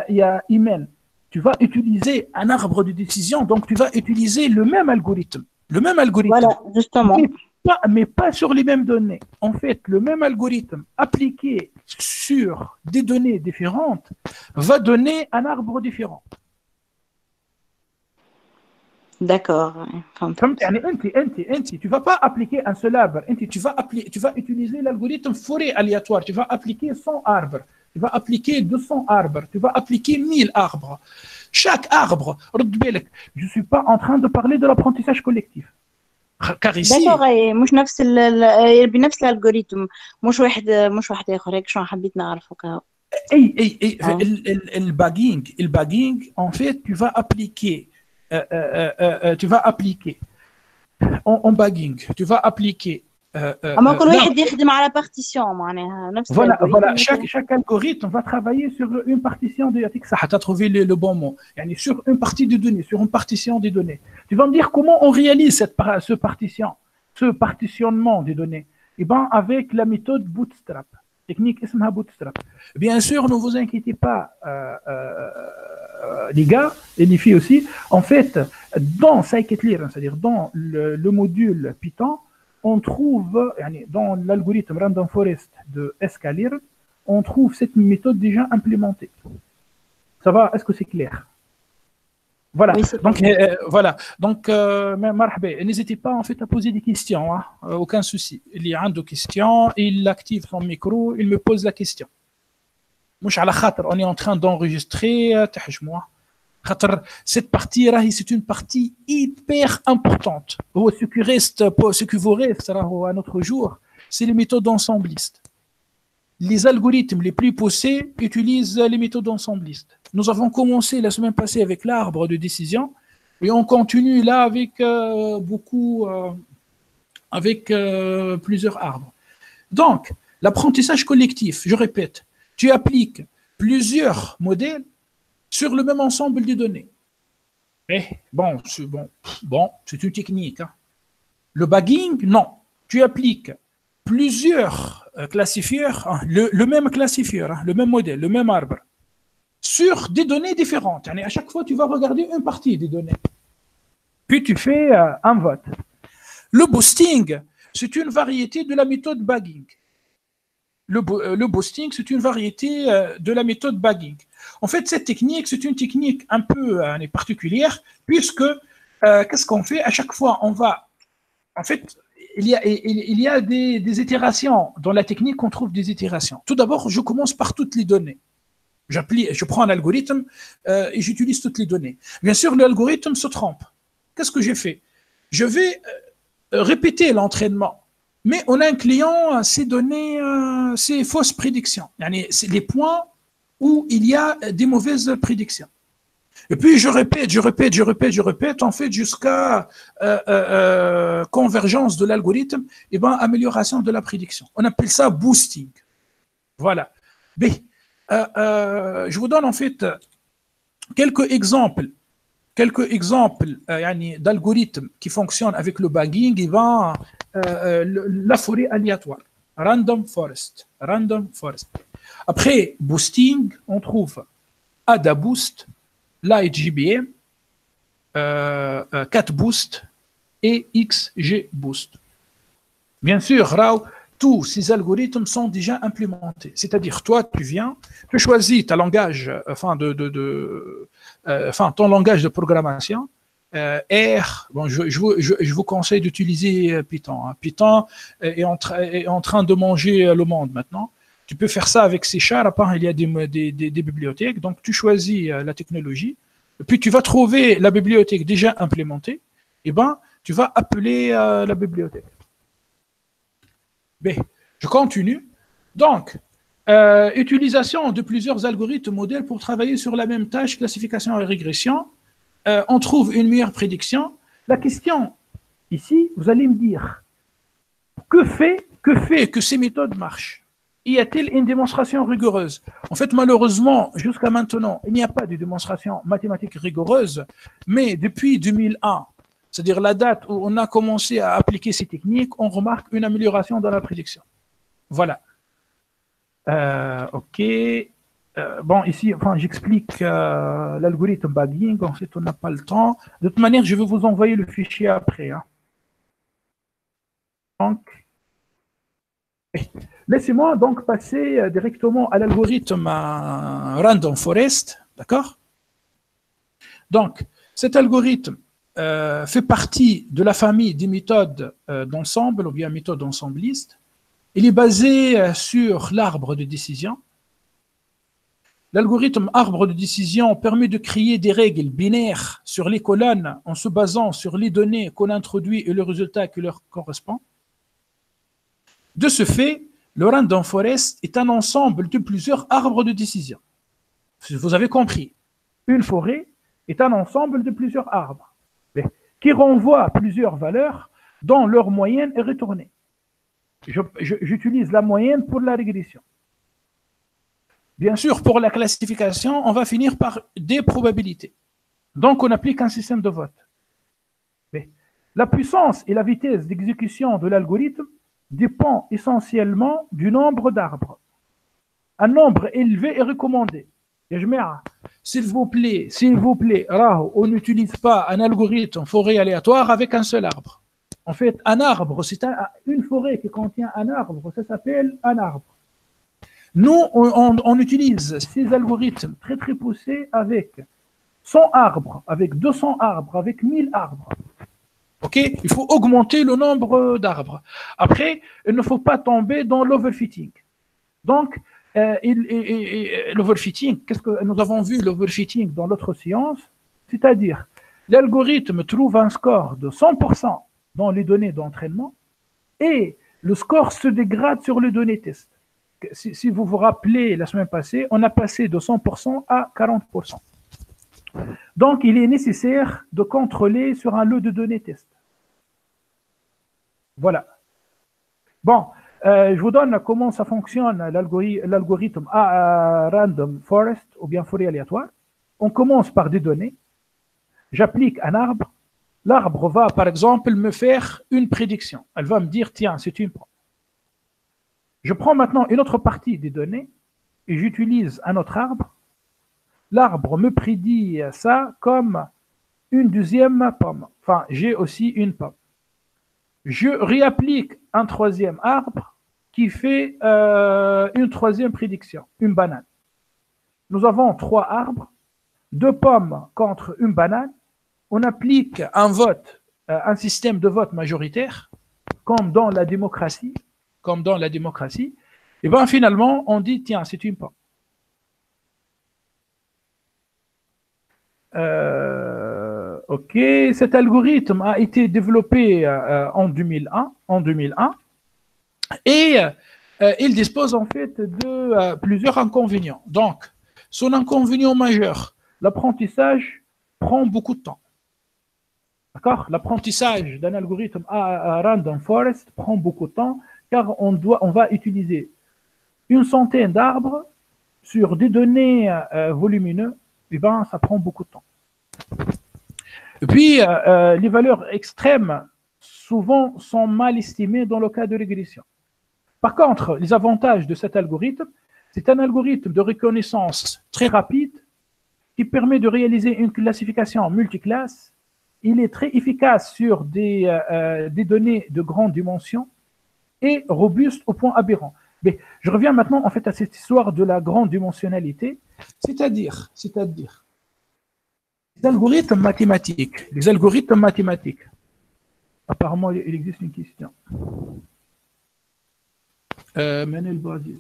Il y a Imen, tu vas utiliser un arbre de décision, donc tu vas utiliser le même algorithme. Le même algorithme. Voilà, justement. Mais pas sur les mêmes données. En fait, le même algorithme appliqué sur des données différentes va donner un arbre différent. D'accord. Ouais. فهمت. فهمت يعني انت tu vas pas appliquer un seul arbre, tu vas utiliser l'algorithme forêt aléatoire, tu vas appliquer 100 arbres, tu vas appliquer 200 arbres, tu vas appliquer 1000 arbres. Chaque arbre, رد بالك, je suis pas en train de parler de l'apprentissage collectif. Car ici, داكوغ مش نفس بنفس الالجوريثم، مش واحد اخر، هيك شو حبيت نعرف هكا. le bagging, en fait, tu vas appliquer en bagging, tu vas appliquer. اما كل واحد يخدم على بارتيسيون معناها نفس Voilà, chaque algorithme va travailler sur une partition de Yatik Saha, tu as trouvé le bon mot. Yani sur une partie des données, sur une partition des données. Tu vas me dire comment on réalise ce partitionnement des données. Eh bien, avec la méthode Bootstrap, technique ismha Bootstrap. Bien sûr, ne vous inquiétez pas, les gars et les filles aussi. En fait, dans Scikit-learn, c'est-à-dire dans le module Python, on trouve, dans l'algorithme Random Forest de Scikit-learn, on trouve cette méthode déjà implémentée. Ça va? Est-ce que c'est clair? Voilà. Oui, donc, voilà. Donc, n'hésitez pas en fait à poser des questions. Hein. Aucun souci. Il y a deux questions. Il active son micro. Il me pose la question. On est en train d'enregistrer. Cette partie, c'est une partie hyper importante. Ce qui vous reste à notre jour, c'est les méthodes ensemblistes. Les algorithmes les plus poussés utilisent les méthodes ensemblistes. Nous avons commencé la semaine passée avec l'arbre de décision et on continue là avec plusieurs arbres. Donc, l'apprentissage collectif, je répète, tu appliques plusieurs modèles sur le même ensemble de données. Mais c'est une technique. Hein. Le bagging, non. Tu appliques plusieurs classifieurs, le même classifieur, le même modèle, le même arbre, sur des données différentes. À chaque fois, tu vas regarder une partie des données. Puis tu fais un vote. Le boosting, c'est une variété de la méthode bagging. Le boosting, c'est une variété de la méthode bagging. En fait, cette technique, c'est une technique un peu particulière, puisque qu'est-ce qu'on fait? À chaque fois, on va... En fait, il y a des itérations. Dans la technique, on trouve des itérations. Tout d'abord, je commence par toutes les données. Je prends un algorithme et j'utilise toutes les données. Bien sûr, l'algorithme se trompe. Qu'est-ce que j'ai fait? Je vais répéter l'entraînement. Mais on a un client, ces données, ces fausses prédictions. C'est les points où il y a des mauvaises prédictions. Et puis je répète, en fait, jusqu'à convergence de l'algorithme, et amélioration de la prédiction. On appelle ça boosting. Voilà. Mais, je vous donne en fait quelques exemples d'algorithmes qui fonctionnent avec le bagging, et la forêt aléatoire, Random Forest. Après boosting, on trouve AdaBoost, LightGBM, CatBoost et XGBoost. Bien sûr, tous ces algorithmes sont déjà implémentés. C'est-à-dire, toi, tu choisis ton langage, ton langage de programmation. R, je vous conseille d'utiliser Python. Hein. Python est en train de manger le monde maintenant. Tu peux faire ça avec C#, il y a des bibliothèques. Donc, tu choisis la technologie. Et puis, tu vas trouver la bibliothèque déjà implémentée. Et tu vas appeler la bibliothèque. Je continue. Donc, utilisation de plusieurs algorithmes modèles pour travailler sur la même tâche, classification et régression. On trouve une meilleure prédiction. La question ici, vous allez me dire, que fait que ces méthodes marchent? Y a-t-il une démonstration rigoureuse? En fait, malheureusement, jusqu'à maintenant, il n'y a pas de démonstration mathématique rigoureuse, mais depuis 2001, c'est-à-dire la date où on a commencé à appliquer ces techniques, on remarque une amélioration dans la prédiction. Voilà. OK. Ici, j'explique l'algorithme bagging. En fait, on n'a pas le temps. De toute manière, je vais vous envoyer le fichier après. Hein. Donc, laissez-moi donc passer directement à l'algorithme Random Forest. D'accord? Donc, cet algorithme fait partie de la famille des méthodes d'ensemble ou bien méthodes ensemblistes. Il est basé sur l'arbre de décision. L'algorithme arbre de décision permet de créer des règles binaires sur les colonnes en se basant sur les données qu'on introduit et le résultat qui leur correspond. De ce fait, le random forest est un ensemble de plusieurs arbres de décision. Vous avez compris, une forêt est un ensemble de plusieurs arbres qui renvoient à plusieurs valeurs dont leur moyenne est retournée. J'utilise la moyenne pour la régression. Bien sûr, pour la classification, on va finir par des probabilités. Donc, on applique un système de vote. Mais la puissance et la vitesse d'exécution de l'algorithme dépend essentiellement du nombre d'arbres. Un nombre élevé est recommandé. S'il vous plaît, on n'utilise pas un algorithme forêt aléatoire avec un seul arbre. En fait, un arbre, c'est une forêt qui contient un arbre, ça s'appelle un arbre. Nous, on utilise ces algorithmes très très poussés avec 100 arbres, avec 200 arbres, avec 1000 arbres. Ok, il faut augmenter le nombre d'arbres. Après, il ne faut pas tomber dans l'overfitting. Donc, l'overfitting, qu'est-ce que nous avons vu l'overfitting dans l'autre science? C'est-à-dire, l'algorithme trouve un score de 100% dans les données d'entraînement et le score se dégrade sur les données test. Si vous vous rappelez, la semaine passée, on a passé de 100% à 40%. Donc, il est nécessaire de contrôler sur un lot de données test. Voilà. Bon, je vous donne comment ça fonctionne l'algorithme random forest ou bien forêt aléatoire. On commence par des données. J'applique un arbre. L'arbre va, par exemple, me faire une prédiction. Elle va me dire, tiens, c'est une pomme. Je prends maintenant une autre partie des données et j'utilise un autre arbre. L'arbre me prédit ça comme une deuxième pomme. Enfin, j'ai aussi une pomme. Je réapplique un troisième arbre qui fait une troisième prédiction, une banane. Nous avons 3 arbres, 2 pommes contre une banane. On applique un vote, un système de vote majoritaire, comme dans la démocratie. Et bien finalement, on dit, tiens, c'est une pomme. Ok, cet algorithme a été développé en 2001 et il dispose en fait de plusieurs inconvénients. Donc, son inconvénient majeur, l'apprentissage prend beaucoup de temps. D'accord? L'apprentissage d'un algorithme à random forest prend beaucoup de temps car on va utiliser une centaine d'arbres sur des données volumineuses. Et ben, ça prend beaucoup de temps. Et puis, les valeurs extrêmes, souvent, sont mal estimées dans le cas de régression. Par contre, les avantages de cet algorithme, c'est un algorithme de reconnaissance très rapide qui permet de réaliser une classification multiclasse. Il est très efficace sur des données de grande dimension et robuste au point aberrant. Mais je reviens maintenant en fait à cette histoire de la grande dimensionnalité, c'est-à-dire les algorithmes mathématiques. Apparemment, il existe une question. Manel Boazis.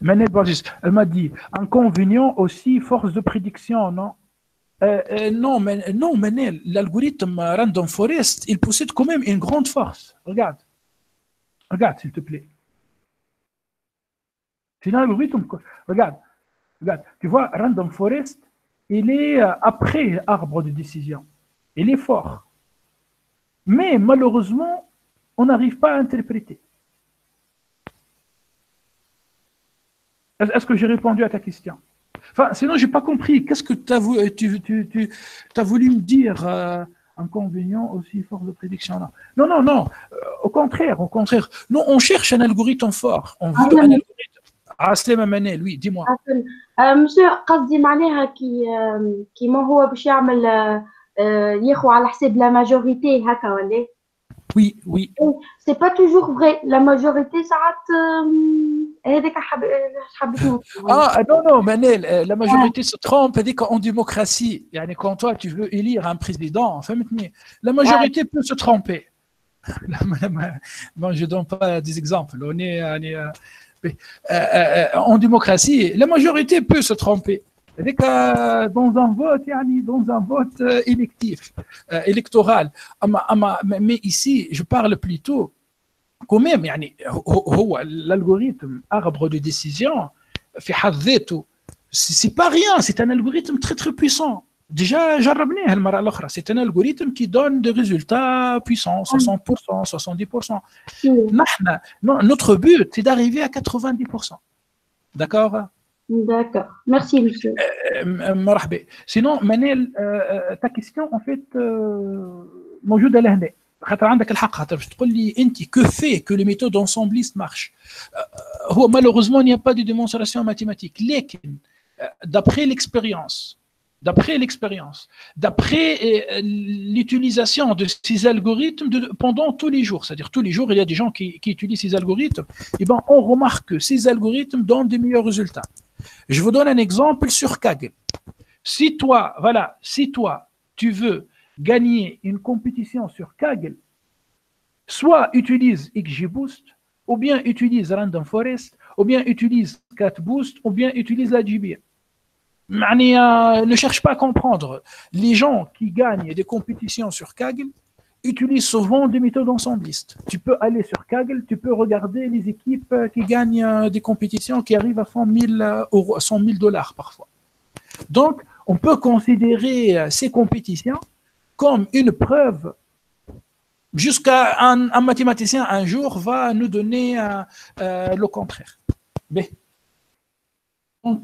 Manel Boazis, elle m'a dit inconvénient aussi, force de prédiction, non? Non, Manel, l'algorithme Random Forest, il possède quand même une grande force. Regarde, s'il te plaît. C'est un algorithme. Regarde, tu vois, Random Forest, il est après arbre de décision. Il est fort. Mais malheureusement, on n'arrive pas à interpréter. Est-ce que j'ai répondu à ta question? Enfin, sinon, je n'ai pas compris. Qu'est-ce que tu as voulu me dire inconvénient aussi, force de prédiction? Non. Au contraire. Nous, on cherche un algorithme fort. On veut un algorithme. Aslema Manel, oui, dis-moi. مش قصدي معناها كي ما هو باش يعمل ياخو على حساب لا ماجوريتي هكا ولا Oui, oui. C'est pas toujours vrai. La majorité, ça rate. هذاك حبيت نوصل. Ah, non, non, Manel, la majorité se trompe dès qu'en démocratie, yani quand toi tu veux élire un président, فهمتني, la majorité peut se tromper. Bon, je ne donne pas des exemples. En démocratie, la majorité peut se tromper. Dans un vote, électif, électoral. Mais ici, je parle plutôt quand même, l'algorithme arbre de décision, c'est pas rien, c'est un algorithme très très puissant. Déjà, c'est un algorithme qui donne des résultats puissants, 60%, 70%. Notre but, c'est d'arriver à 90%. D'accord? D'accord. Merci, monsieur. Sinon, Manel, ta question, en fait, موجودة لهنا. خاطر عندك الحق خاطر باش تقول لي انت que fait que les méthodes ensemblistes marchent. هو malheureusement il n'y a pas de démonstration mathématique. لكن d'après l'expérience, d'après l'utilisation de ces algorithmes pendant tous les jours, c'est-à-dire tous les jours, il y a des gens qui utilisent ces algorithmes, et ben, on remarque que ces algorithmes donnent des meilleurs résultats. Je vous donne un exemple sur Kaggle. Si toi, tu veux gagner une compétition sur Kaggle, soit utilise XGBoost, ou bien utilise Random Forest, ou bien utilise CatBoost, ou bien utilise la GBA. Ne cherche pas à comprendre. Les gens qui gagnent des compétitions sur Kaggle utilisent souvent des méthodes ensemblistes. Tu peux aller sur Kaggle, tu peux regarder les équipes qui gagnent des compétitions qui arrivent à 100 000 dollars parfois. Donc, on peut considérer ces compétitions comme une preuve jusqu'à un mathématicien un jour va nous donner le contraire. Mais, donc,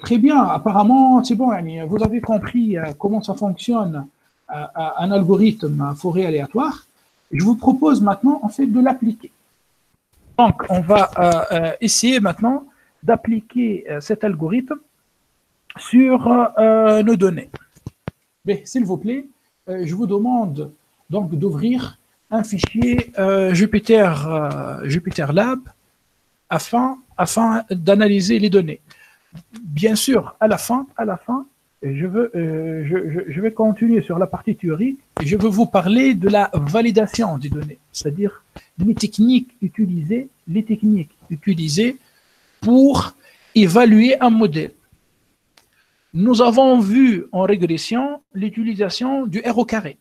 très bien, apparemment, c'est bon, vous avez compris comment ça fonctionne un algorithme forêt aléatoire. Je vous propose maintenant, en fait, de l'appliquer. Donc, on va essayer maintenant d'appliquer cet algorithme sur nos données. Mais, s'il vous plaît, je vous demande donc d'ouvrir un fichier Jupyter Lab afin d'analyser les données. Bien sûr, à la fin, je vais continuer sur la partie théorique et je veux vous parler de la validation des données, c'est-à-dire les techniques utilisées pour évaluer un modèle. Nous avons vu en régression l'utilisation du R au carré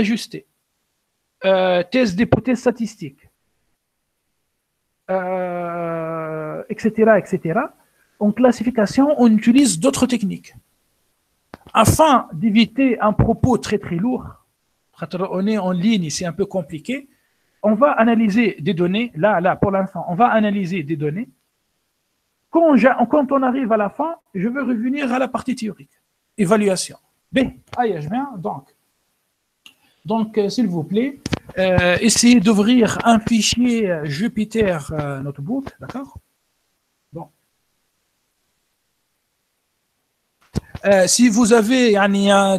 ajusté, test d'hypothèse statistique, etc. En classification, on utilise d'autres techniques. Afin d'éviter un propos très très lourd, on est en ligne, c'est un peu compliqué, on va analyser des données, là pour l'instant, on va analyser des données. Quand on arrive à la fin, je veux revenir à la partie théorique, évaluation. Donc, s'il vous plaît, essayez d'ouvrir un fichier Jupyter Notebook, d'accord? Bon. Si vous avez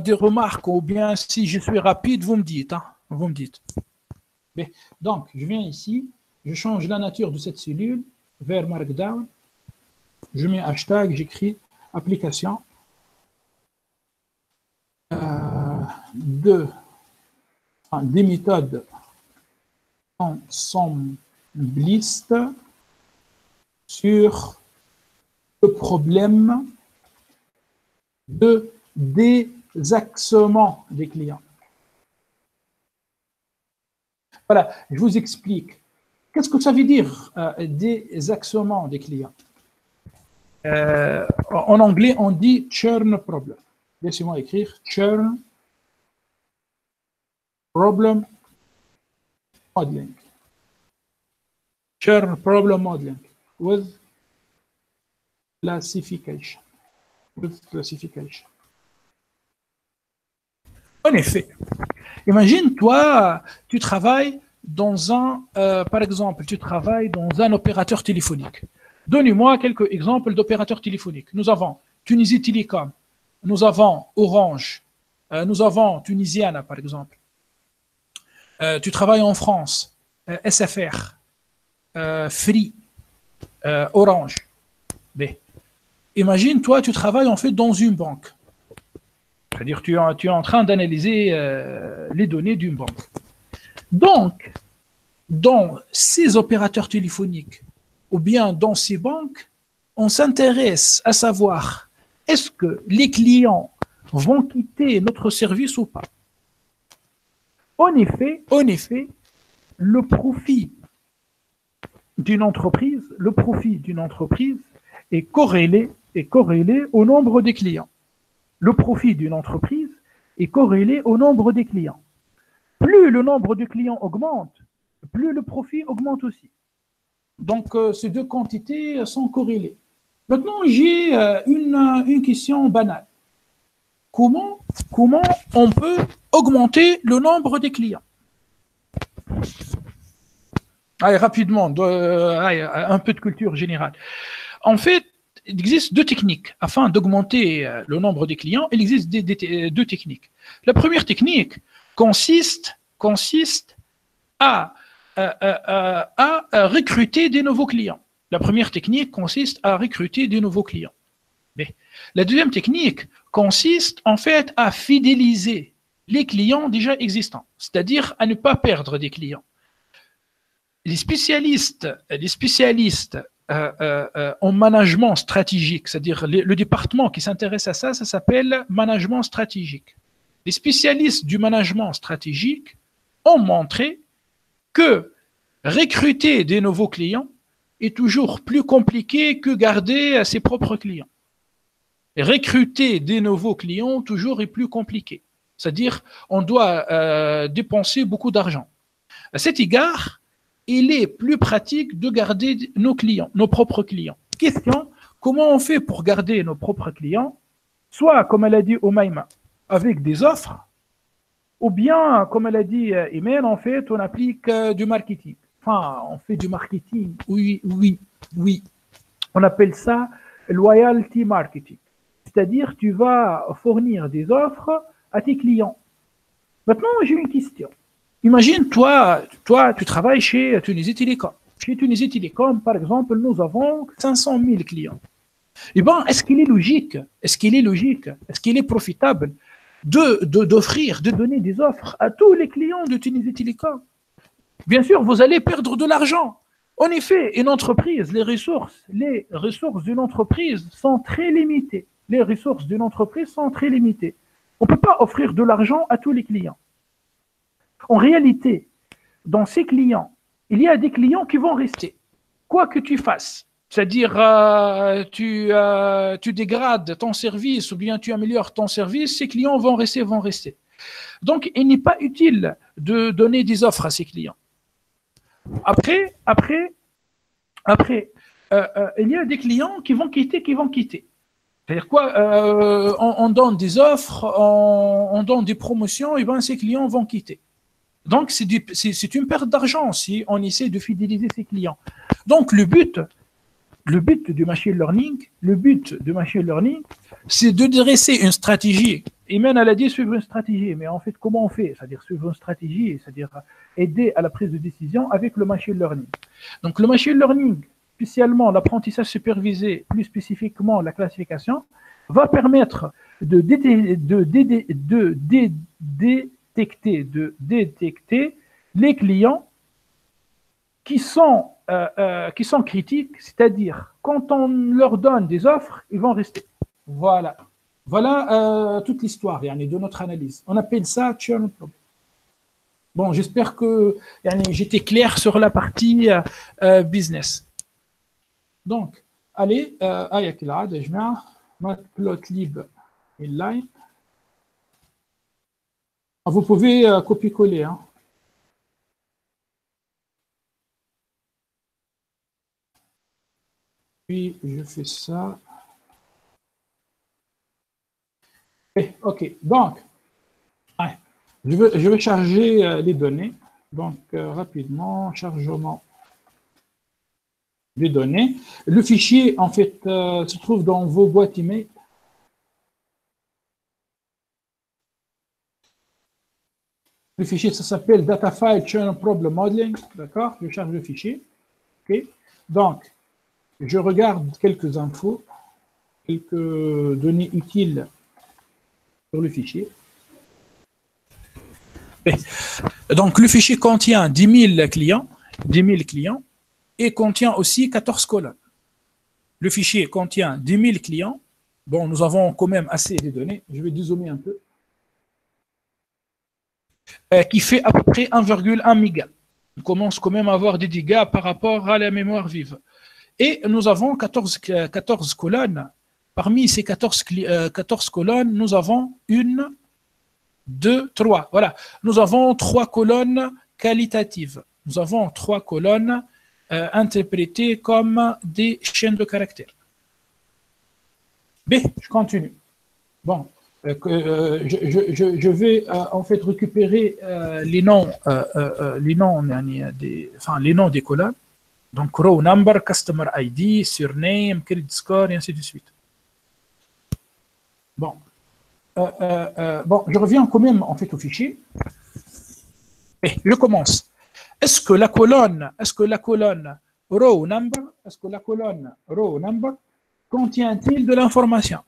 des remarques ou bien si je suis rapide, vous me dites. Donc, je viens ici, je change la nature de cette cellule vers Markdown. Je mets hashtag, j'écris application des méthodes ensemblistes sur le problème de désaxement des clients. Voilà, je vous explique. Qu'est-ce que ça veut dire désaxement des clients? En anglais, on dit churn problem. Laissez-moi écrire churn problem modeling. Churn problem modeling with classification. En effet, imagine toi, tu travailles dans par exemple, tu travailles dans un opérateur téléphonique. Donnez-moi quelques exemples d'opérateurs téléphoniques. Nous avons Tunisie Télécom, nous avons Orange, nous avons Tunisiana par exemple. tu travailles en France, SFR, Free, Orange. B. Imagine, toi, tu travailles en fait dans une banque. C'est-à-dire tu es en train d'analyser les données d'une banque. Donc, dans ces opérateurs téléphoniques ou bien dans ces banques, on s'intéresse à savoir est-ce que les clients vont quitter notre service ou pas. En effet, le profit d'une entreprise est corrélé au nombre des clients. Le profit d'une entreprise est corrélé au nombre des clients. Plus le nombre de clients augmente, plus le profit augmente aussi. Donc, ces deux quantités sont corrélées. Maintenant, j'ai une question banale. Comment on peut augmenter le nombre des clients? Allez, rapidement, un peu de culture générale. En fait, il existe deux techniques. Afin d'augmenter le nombre des clients, il existe deux techniques. La première technique consiste à recruter des nouveaux clients. La première technique consiste à recruter des nouveaux clients. Mais la deuxième technique consiste en fait à fidéliser les clients déjà existants, c'est-à-dire à ne pas perdre des clients. Les spécialistes en management stratégique, c'est-à-dire le département qui s'intéresse à ça, ça s'appelle management stratégique. Les spécialistes du management stratégique ont montré que recruter des nouveaux clients est toujours plus compliqué que garder ses propres clients. Recruter des nouveaux clients toujours est plus compliqué. C'est-à-dire, on doit dépenser beaucoup d'argent. À cet égard, il est plus pratique de garder nos clients, nos propres clients. Question, comment on fait pour garder nos propres clients? Soit, comme elle a dit Oumaima, avec des offres, ou bien, comme elle a dit Imen, en fait, on applique du marketing. Enfin, on fait du marketing, oui. On appelle ça loyalty marketing. C'est-à-dire, tu vas fournir des offres à tes clients. Maintenant, j'ai une question. Imagine, toi, tu travailles chez Tunisie Télécom. Chez Tunisie Télécom, par exemple, nous avons 500 000 clients. Eh bien, est-ce qu'il est logique, est-ce qu'il est profitable d'offrir, de donner des offres à tous les clients de Tunisie Télécom? Bien sûr, vous allez perdre de l'argent. En effet, une entreprise, les ressources d'une entreprise sont très limitées. On ne peut pas offrir de l'argent à tous les clients. En réalité, dans ces clients, il y a des clients qui vont rester, quoi que tu fasses. C'est-à-dire, tu dégrades ton service ou bien tu améliores ton service, ces clients vont rester. Donc, il n'est pas utile de donner des offres à ces clients. Après, il y a des clients qui vont quitter. C'est-à-dire quoi? On donne des offres, on donne des promotions, et bien ces clients vont quitter. Donc, c'est une perte d'argent si on essaie de fidéliser ces clients. Donc, le but du machine learning, c'est de dresser une stratégie. Imen, elle a dit suivre une stratégie, mais en fait, comment on fait? C'est-à-dire suivre une stratégie, c'est-à-dire aider à la prise de décision avec le machine learning. Donc, le machine learning, spécialement l'apprentissage supervisé, plus spécifiquement la classification, va permettre de détecter les clients qui sont critiques, c'est-à-dire quand on leur donne des offres, ils vont rester. Voilà toute l'histoire de notre analyse. On appelle ça churn problem. Bon, j'espère que j'étais clair sur la partie business. Donc, allez, matplotlib inline. Vous pouvez copier-coller. Hein. Puis, je fais ça. OK. Donc, je vais charger les données. Donc, rapidement, chargement des données. Le fichier, en fait, se trouve dans vos boîtes email. Le fichier, ça s'appelle Data File Channel Problem Modeling. D'accord? Je charge le fichier. OK? Donc, je regarde quelques infos, quelques données utiles sur le fichier. Donc, le fichier contient 10 000 clients, et contient aussi 14 colonnes. Le fichier contient 10 000 clients. Bon, nous avons quand même assez de données. Je vais dézoomer un peu. Qui fait à peu près 1,1 méga. On commence quand même à avoir des dégâts par rapport à la mémoire vive. Et nous avons 14 colonnes. Parmi ces 14 colonnes, nous avons 1, 2, 3. Voilà. Nous avons 3 colonnes qualitatives. Nous avons 3 colonnes interprétées comme des chaînes de caractères. B, je continue. Bon. Je vais en fait récupérer les noms des colonnes. Donc, row number, customer ID, surname, credit score, et ainsi de suite. Bon. Je reviens quand même en fait au fichier. Et je commence. Est-ce que la colonne row number contient-il de l'information?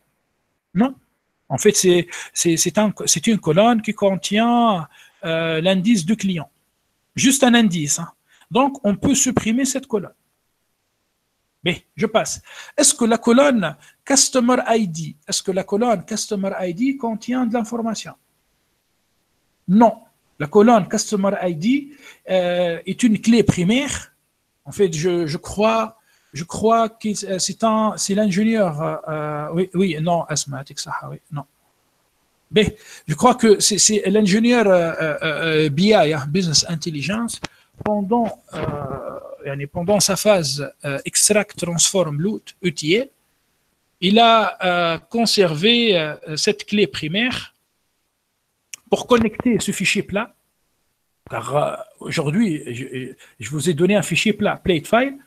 Non. En fait, c'est une colonne qui contient l'indice du client. Juste un indice. Hein. Donc, on peut supprimer cette colonne. Mais je passe. Est-ce que la colonne Customer ID contient de l'information? Non. La colonne Customer ID est une clé primaire. En fait, je crois que c'est l'ingénieur. Oui, non, Asmatik Saha, oui, non. Mais je crois que c'est l'ingénieur BI, Business Intelligence, pendant sa phase Extract, Transform, Load, ETL, il a conservé cette clé primaire pour connecter ce fichier plat. Car aujourd'hui, je vous ai donné un fichier plat, plate file,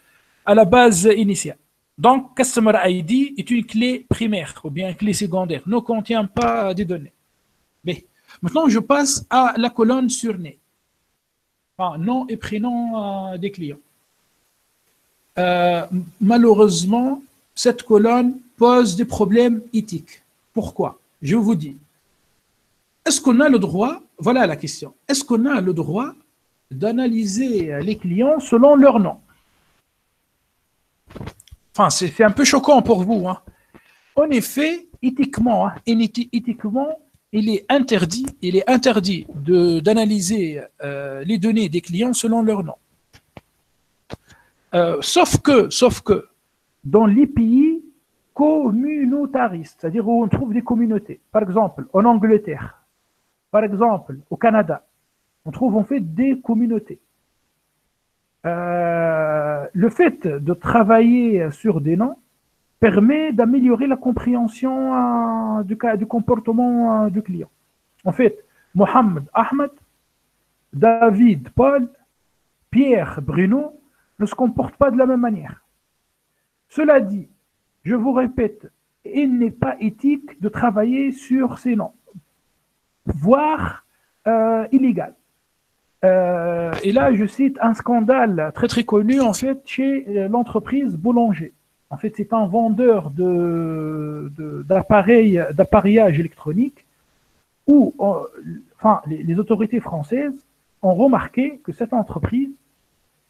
à la base initiale. Donc, Customer ID est une clé primaire ou bien une clé secondaire, ne contient pas des données. Mais maintenant, je passe à la colonne surname. Nom et prénom des clients. Malheureusement, cette colonne pose des problèmes éthiques. Pourquoi? Je vous dis. Est-ce qu'on a le droit, voilà la question, est-ce qu'on a le droit d'analyser les clients selon leur nom? Enfin, c'est un peu choquant pour vous. Hein. En effet, éthiquement, il est interdit d'analyser les données des clients selon leur nom. Sauf que dans les pays communautaristes, c'est-à-dire où on trouve des communautés, par exemple en Angleterre, par exemple au Canada, on trouve en fait des communautés. Le fait de travailler sur des noms permet d'améliorer la compréhension du comportement du client. En fait, Mohamed, Ahmed, David, Paul, Pierre, Bruno ne se comportent pas de la même manière. Cela dit, je vous répète, il n'est pas éthique de travailler sur ces noms, voire illégal. Et là, je cite un scandale très très connu en fait chez l'entreprise Boulanger. En fait, c'est un vendeur d'appareillage électronique où les autorités françaises ont remarqué que cette entreprise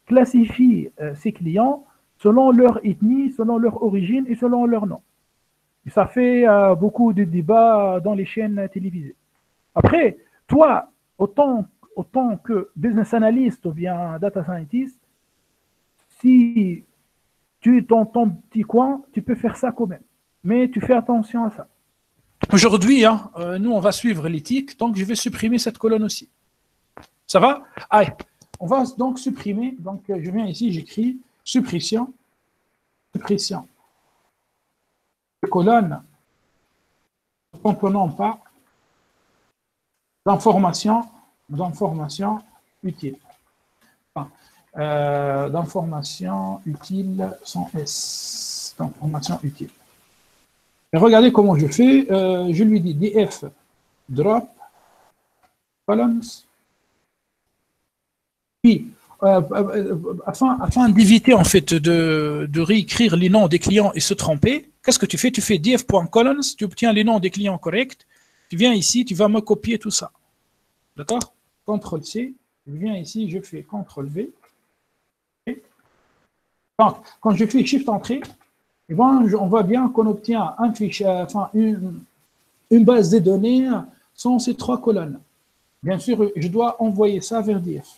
classifie ses clients selon leur ethnie, selon leur origine et selon leur nom. Et ça fait beaucoup de débats dans les chaînes télévisées. Après, toi, autant que business analyst ou bien data scientist, si tu es dans ton petit coin, tu peux faire ça quand même. Mais tu fais attention à ça. Aujourd'hui, nous, on va suivre l'éthique, donc je vais supprimer cette colonne aussi. Ça va? Allez, on va donc supprimer. Donc, je viens ici, j'écris suppression. Colonne ne comprenant pas d'informations utiles. D'informations utiles sans S. D'informations utiles. Et regardez comment je fais. Je lui dis df drop columns Puis, afin d'éviter en fait de réécrire les noms des clients et se tromper, qu'est-ce que tu fais? Tu fais df.colons, tu obtiens les noms des clients corrects, tu viens ici, tu vas me copier tout ça. D'accord? CTRL-C, je viens ici, je fais CTRL-V. Donc, quand je fais Shift-Entrée, eh ben, on voit bien qu'on obtient un fichier, enfin, une base de données sans ces 3 colonnes. Bien sûr, je dois envoyer ça vers DF.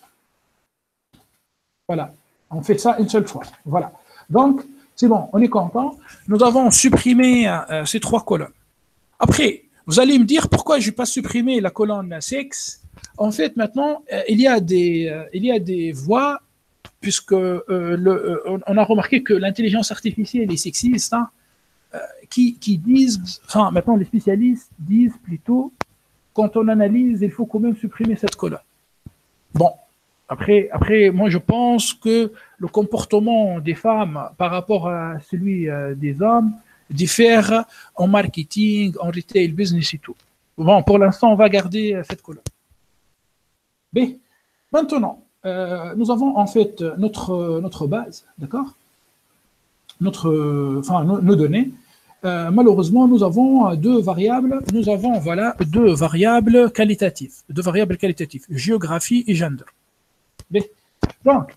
Voilà, on fait ça une seule fois. Voilà. Donc, c'est bon, on est content. Nous avons supprimé ces 3 colonnes. Après, vous allez me dire pourquoi je n'ai pas supprimé la colonne sexe. En fait, maintenant, il y a des voies, puisque on a remarqué que l'intelligence artificielle est sexiste, hein, qui disent, enfin, maintenant les spécialistes disent plutôt, quand on analyse, il faut quand même supprimer cette colonne. Bon. Après, moi, je pense que le comportement des femmes par rapport à celui des hommes diffère en marketing, en retail business et tout. Bon, pour l'instant, on va garder cette colonne. B. Maintenant, nous avons en fait notre base, d'accord? Nos données. Malheureusement, nous avons deux variables. Nous avons, voilà, deux variables qualitatives, géographie et gender. Donc,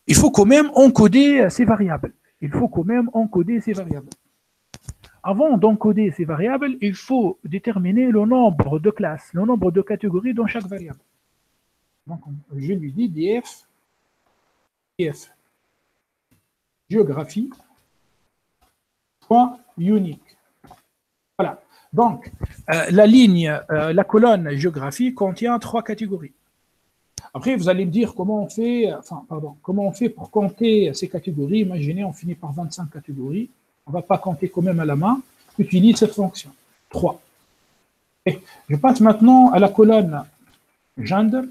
il faut quand même encoder ces variables. Avant d'encoder ces variables, il faut déterminer le nombre de classes, le nombre de catégories dans chaque variable. Donc, je lui dis df géographie point unique. Voilà. Donc, la colonne géographie contient 3 catégories. Après, vous allez me dire comment on fait pour compter ces catégories. Imaginez, on finit par 25 catégories. On ne va pas compter quand même à la main. Utilise cette fonction. 3. Et je passe maintenant à la colonne gender.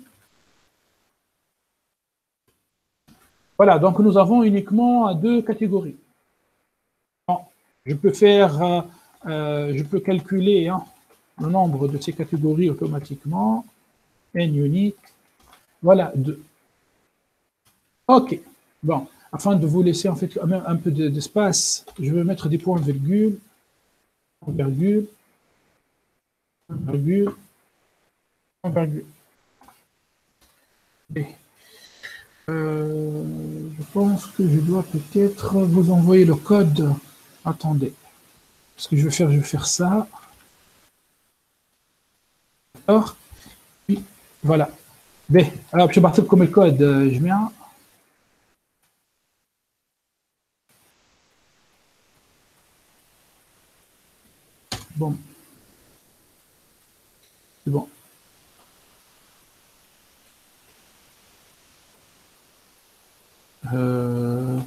Voilà, donc nous avons uniquement 2 catégories. Bon, je peux calculer le nombre de ces catégories automatiquement. N unique. Voilà, 2. OK. Bon, afin de vous laisser en fait quand même un peu d'espace, je vais mettre des points virgule, virgule, virgule, virgule. Et, je pense que je dois peut-être vous envoyer le code. Attendez. Ce que je vais faire ça. Alors, puis, voilà. B. Alors, je vais partir comme le code. Je mets un. Bon. C'est bon.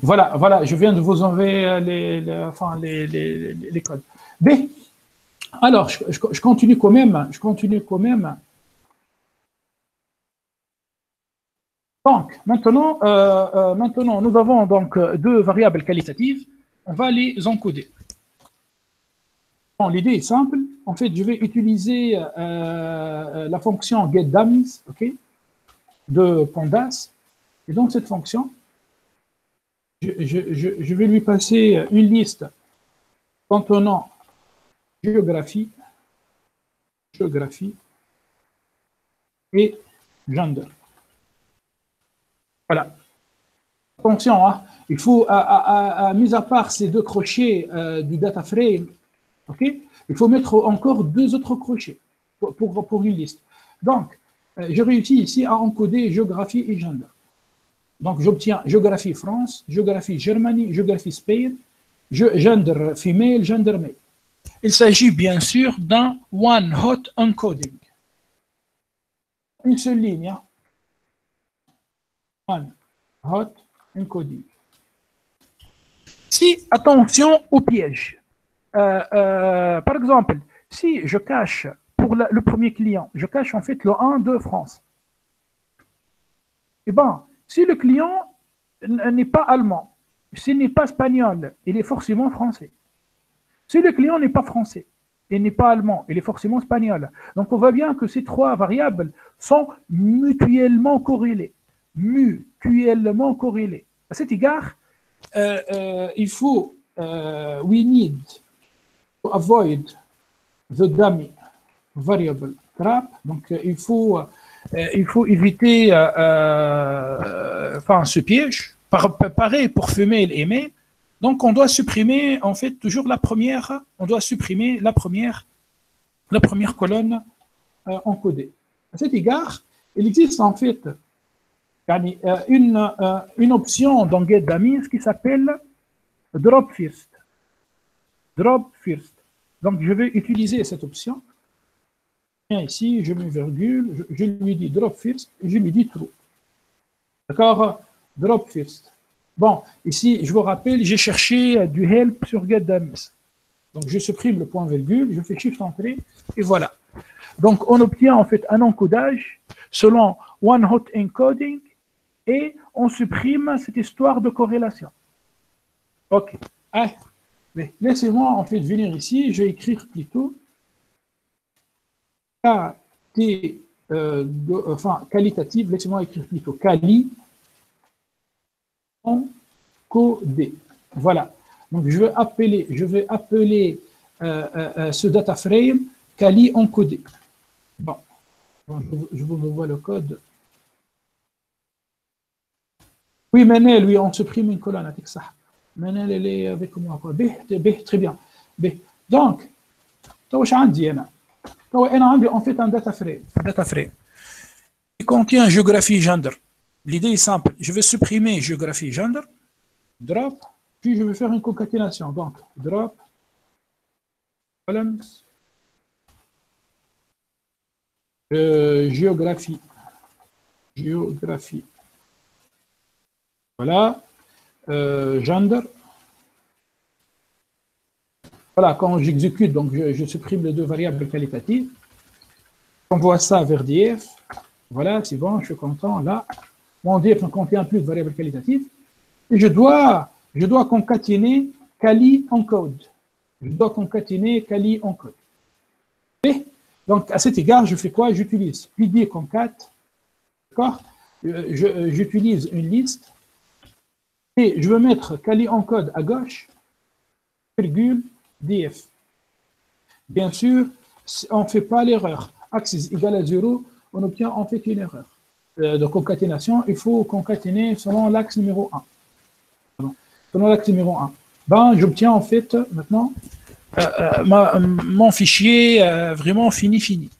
Voilà, je viens de vous envoyer les codes. B. Alors, je continue quand même. Donc, maintenant, nous avons donc 2 variables qualitatives. On va les encoder. Bon, l'idée est simple. En fait, je vais utiliser la fonction getDummies, OK, de Pandas. Et dans cette fonction, je vais lui passer une liste contenant géographie et gender. Voilà. Attention, il faut, mis à part ces 2 crochets du data frame, okay, il faut mettre encore 2 autres crochets pour une liste. Donc, je réussis ici à encoder géographie et gender. Donc, j'obtiens géographie France, géographie Germanie, géographie Spain, gender female, gender male. Il s'agit bien sûr d'un one hot encoding. Une seule ligne. One hot encoding. Si, attention au piège. Par exemple, si je cache pour le premier client, je cache en fait le 1 de France. Eh bien, si le client n'est pas allemand, s'il n'est pas espagnol, il est forcément français. Si le client n'est pas français, il n'est pas allemand, il est forcément espagnol. Donc, on voit bien que ces 3 variables sont mutuellement corrélées. mutuellement corrélés. À cet égard, il faut, we need to avoid the dummy variable trap. Donc, il faut éviter ce piège. Pareil pour femelle et male. Donc, on doit supprimer, en fait, toujours la première, on doit supprimer la première colonne encodée. À cet égard, il existe en fait une option dans GetDummies qui s'appelle Drop First. Drop First. Donc, je vais utiliser cette option. Bien ici, je mets virgule, je lui dis Drop First, et je lui dis True. D'accord? Drop First. Bon, ici, je vous rappelle, j'ai cherché du help sur GetDummies. Donc, je supprime le point virgule, je fais Shift Entrée, et voilà. Donc, on obtient en fait un encodage selon One Hot Encoding, et on supprime cette histoire de corrélation. OK. Ah, mais laissez-moi en fait venir ici, je vais écrire plutôt qualitative, laissez-moi écrire plutôt quali encodé. Voilà. Donc, je vais appeler ce data frame quali encodé. Bon, je vous revois le code. Oui, Manel, oui, on supprime une colonne avec ça. Manel, elle est avec moi. B, très bien. B. Donc, on fait un data frame. Il contient géographie gender. L'idée est simple. Je vais supprimer géographie gender, drop, puis je vais faire une concaténation. Donc, drop, columns, géographie. Voilà. Gender. Voilà, quand j'exécute, donc je supprime les deux variables qualitatives. J'envoie ça vers DF. Voilà, c'est bon, je suis content. Là, mon DF ne contient plus de variables qualitatives. Et je dois concaténer quali encode. Je dois concaténer quali encode. Et donc, à cet égard, je fais quoi? J'utilise PD concat. D'accord? J'utilise une liste. Et je veux mettre quali encode à gauche, DF. Bien sûr, on ne fait pas l'erreur. Axis égale à 0, on obtient en fait une erreur de concaténation. Il faut concaténer selon l'axe numéro 1. Selon l'axe numéro 1. Ben, j'obtiens en fait maintenant mon fichier vraiment fini.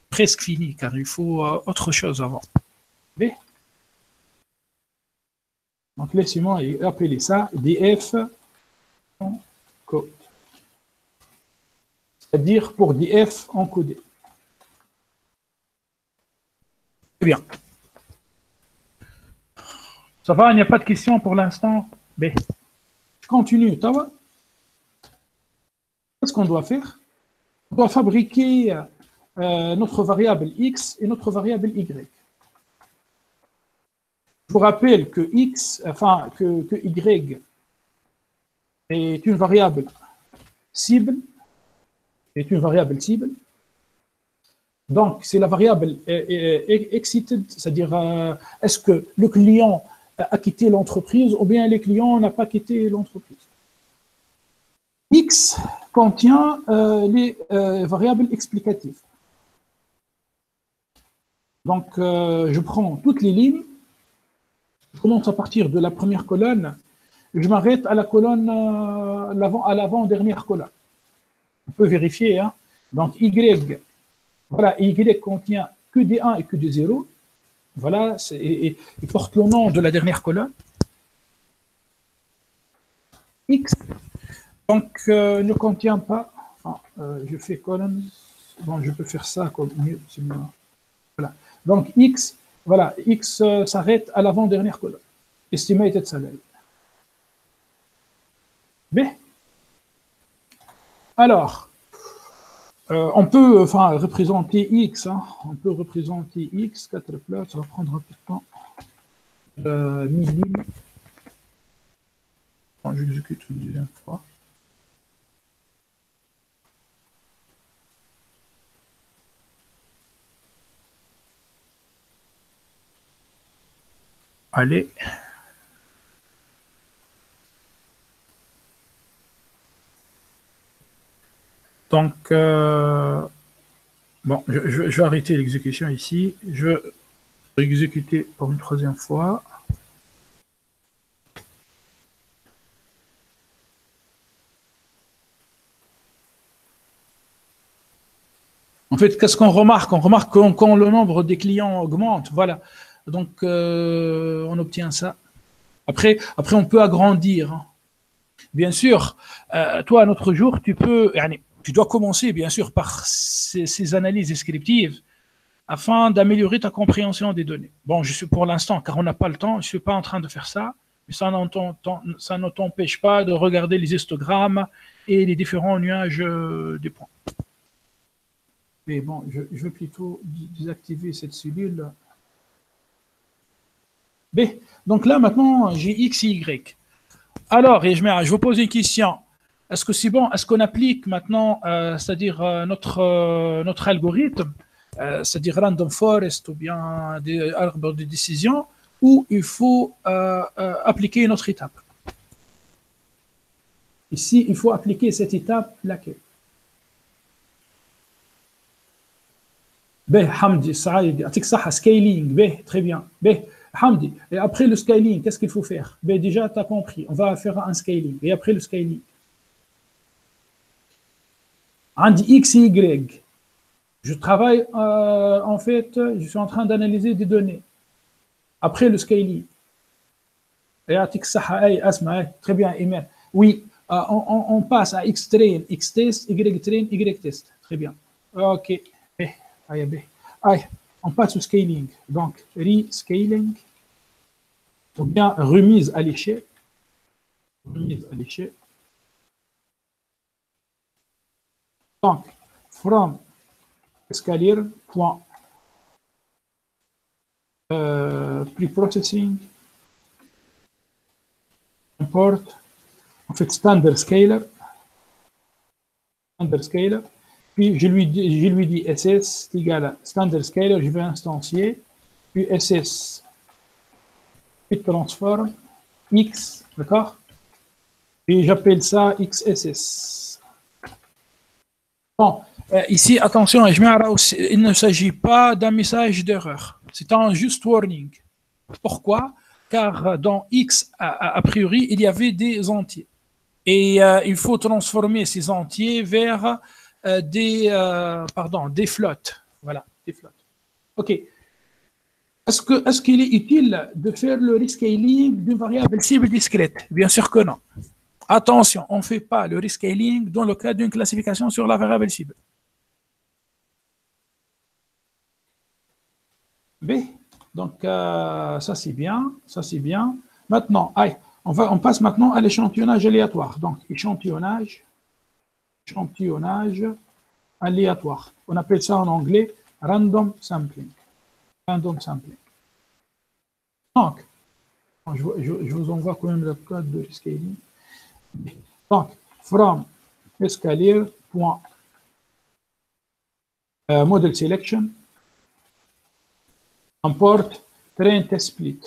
Presque fini, car il faut autre chose avant. B. Donc, laissez-moi appeler ça DF code. C'est-à-dire pour DF encodé. Très bien. Ça va, il n'y a pas de questions pour l'instant. B. Je continue. Qu'est-ce qu'on doit faire? On doit fabriquer notre variable x et notre variable y. Je vous rappelle que x, que y est une variable cible. Donc, c'est la variable exited, c'est-à-dire est-ce que le client a quitté l'entreprise ou bien le client n'a pas quitté l'entreprise. X contient les variables explicatives. Donc, je prends toutes les lignes, je commence à partir de la première colonne, je m'arrête à la colonne, à l'avant-dernière colonne. On peut vérifier, hein. Donc, Y, voilà, Y contient que des 1 et que des 0. Voilà, il porte le nom de la dernière colonne. X, donc, ne contient pas, je fais colonne, bon, je peux faire ça comme mieux, c'est mieux. Voilà, donc X, voilà, X s'arrête à l'avant-dernière colonne. Estimated salary. B. Alors, on peut représenter X, hein. On peut représenter X, 4 places, ça va prendre un peu de temps. 1000 lignes. Bon, j'exécute une deuxième fois. Allez. Donc, bon, je vais arrêter l'exécution ici. Je vais exécuter pour une troisième fois. En fait, qu'est-ce qu'on remarque? On remarque que quand le nombre des clients augmente, voilà. Donc, on obtient ça. Après, on peut agrandir. Hein. Bien sûr, toi, à notre jour, tu dois commencer, bien sûr, par ces analyses descriptives afin d'améliorer ta compréhension des données. Bon, je suis pour l'instant, car on n'a pas le temps, je ne suis pas en train de faire ça, mais ça ne t'empêche pas de regarder les histogrammes et les différents nuages des points. Mais bon, je vais plutôt désactiver cette cellule. B. Donc là, maintenant, j'ai X et Y. Alors, je vous pose une question. Est-ce que c'est bon? Est-ce qu'on applique maintenant, c'est-à-dire notre algorithme, c'est-à-dire random forest ou bien des arbres de décision, ou il faut appliquer une autre étape? Ici, il faut appliquer cette étape laquelle? Hamdi, scaling, très bien. Hamdi, et après le scaling, qu'est-ce qu'il faut faire? Déjà, tu as compris, on va faire un scaling. Et après le scaling, Andy X et Y. Je travaille, en fait, je suis en train d'analyser des données. Après le scaling. Très bien, Imer. Oui, on passe à X train, X test, Y train, Y test. Très bien. OK. On passe au scaling. Donc, rescaling, ou bien remise à l'échelle. Remise à l'échelle. Donc, from escalier, point, pre-processing, import, en fait, standard scaler, puis je lui dis SS égale à standard scaler, je vais instancier, puis SS, puis transform, X, d'accord? Et j'appelle ça XSS. Bon, ici, attention, il ne s'agit pas d'un message d'erreur. C'est un juste warning. Pourquoi? Car dans X, a priori, il y avait des entiers. Et il faut transformer ces entiers vers des flottes. Voilà, des flottes. OK. Est-ce qu'il est utile de faire le rescaling d'une variable cible discrète? Bien sûr que non. Attention, on ne fait pas le rescaling dans le cas d'une classification sur la variable cible. B. Donc, ça c'est bien, ça c'est bien. Maintenant, on passe maintenant à l'échantillonnage aléatoire. Donc, échantillonnage aléatoire. On appelle ça en anglais random sampling. Random sampling. Donc, je vous envoie quand même le code de rescaling. Donc, from escalier, point, model selection, import train test split.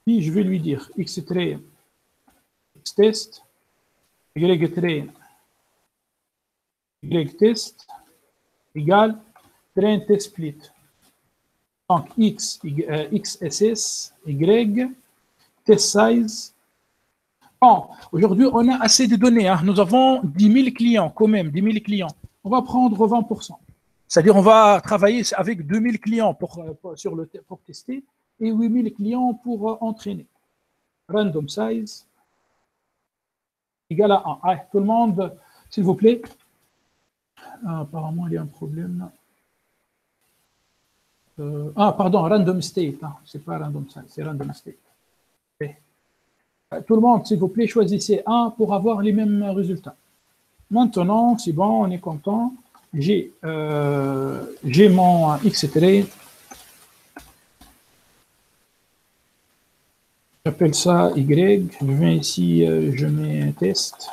Puis je vais lui dire x train, x test, y train, y test, égale train test split. Donc, XSS, Y, test size. Bon, aujourd'hui, on a assez de données. Hein. Nous avons 10 000 clients, quand même, 10 000 clients. On va prendre 20%. C'est-à-dire, on va travailler avec 2 000 clients pour tester et 8 000 clients pour entraîner. Random size égale à 1. Allez, tout le monde, s'il vous plaît. Apparemment, il y a un problème. Pardon, random state. Hein. Ce n'est pas random size, c'est random state. Okay. Tout le monde, s'il vous plaît, choisissez 1 pour avoir les mêmes résultats. Maintenant, c'est bon, on est content. J'ai mon X-trait. J'appelle ça Y. Je viens ici, je mets un test.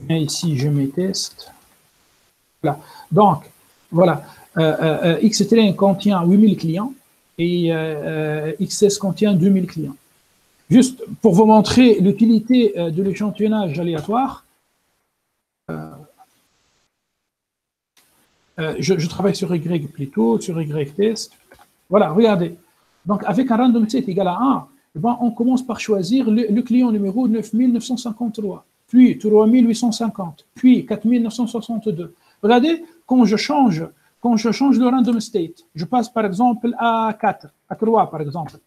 Je viens ici, je mets test. Voilà. Donc, voilà. Xtrain contient 8000 clients et XS contient 2000 clients. Juste pour vous montrer l'utilité de l'échantillonnage aléatoire, je travaille sur Y plutôt, sur Y test. Voilà, regardez. Donc, avec un random set égal à 1, eh ben, on commence par choisir le client numéro 9953, puis 3850, puis 4962. Regardez, quand je change le random state, je passe par exemple à 4, à 3 par exemple.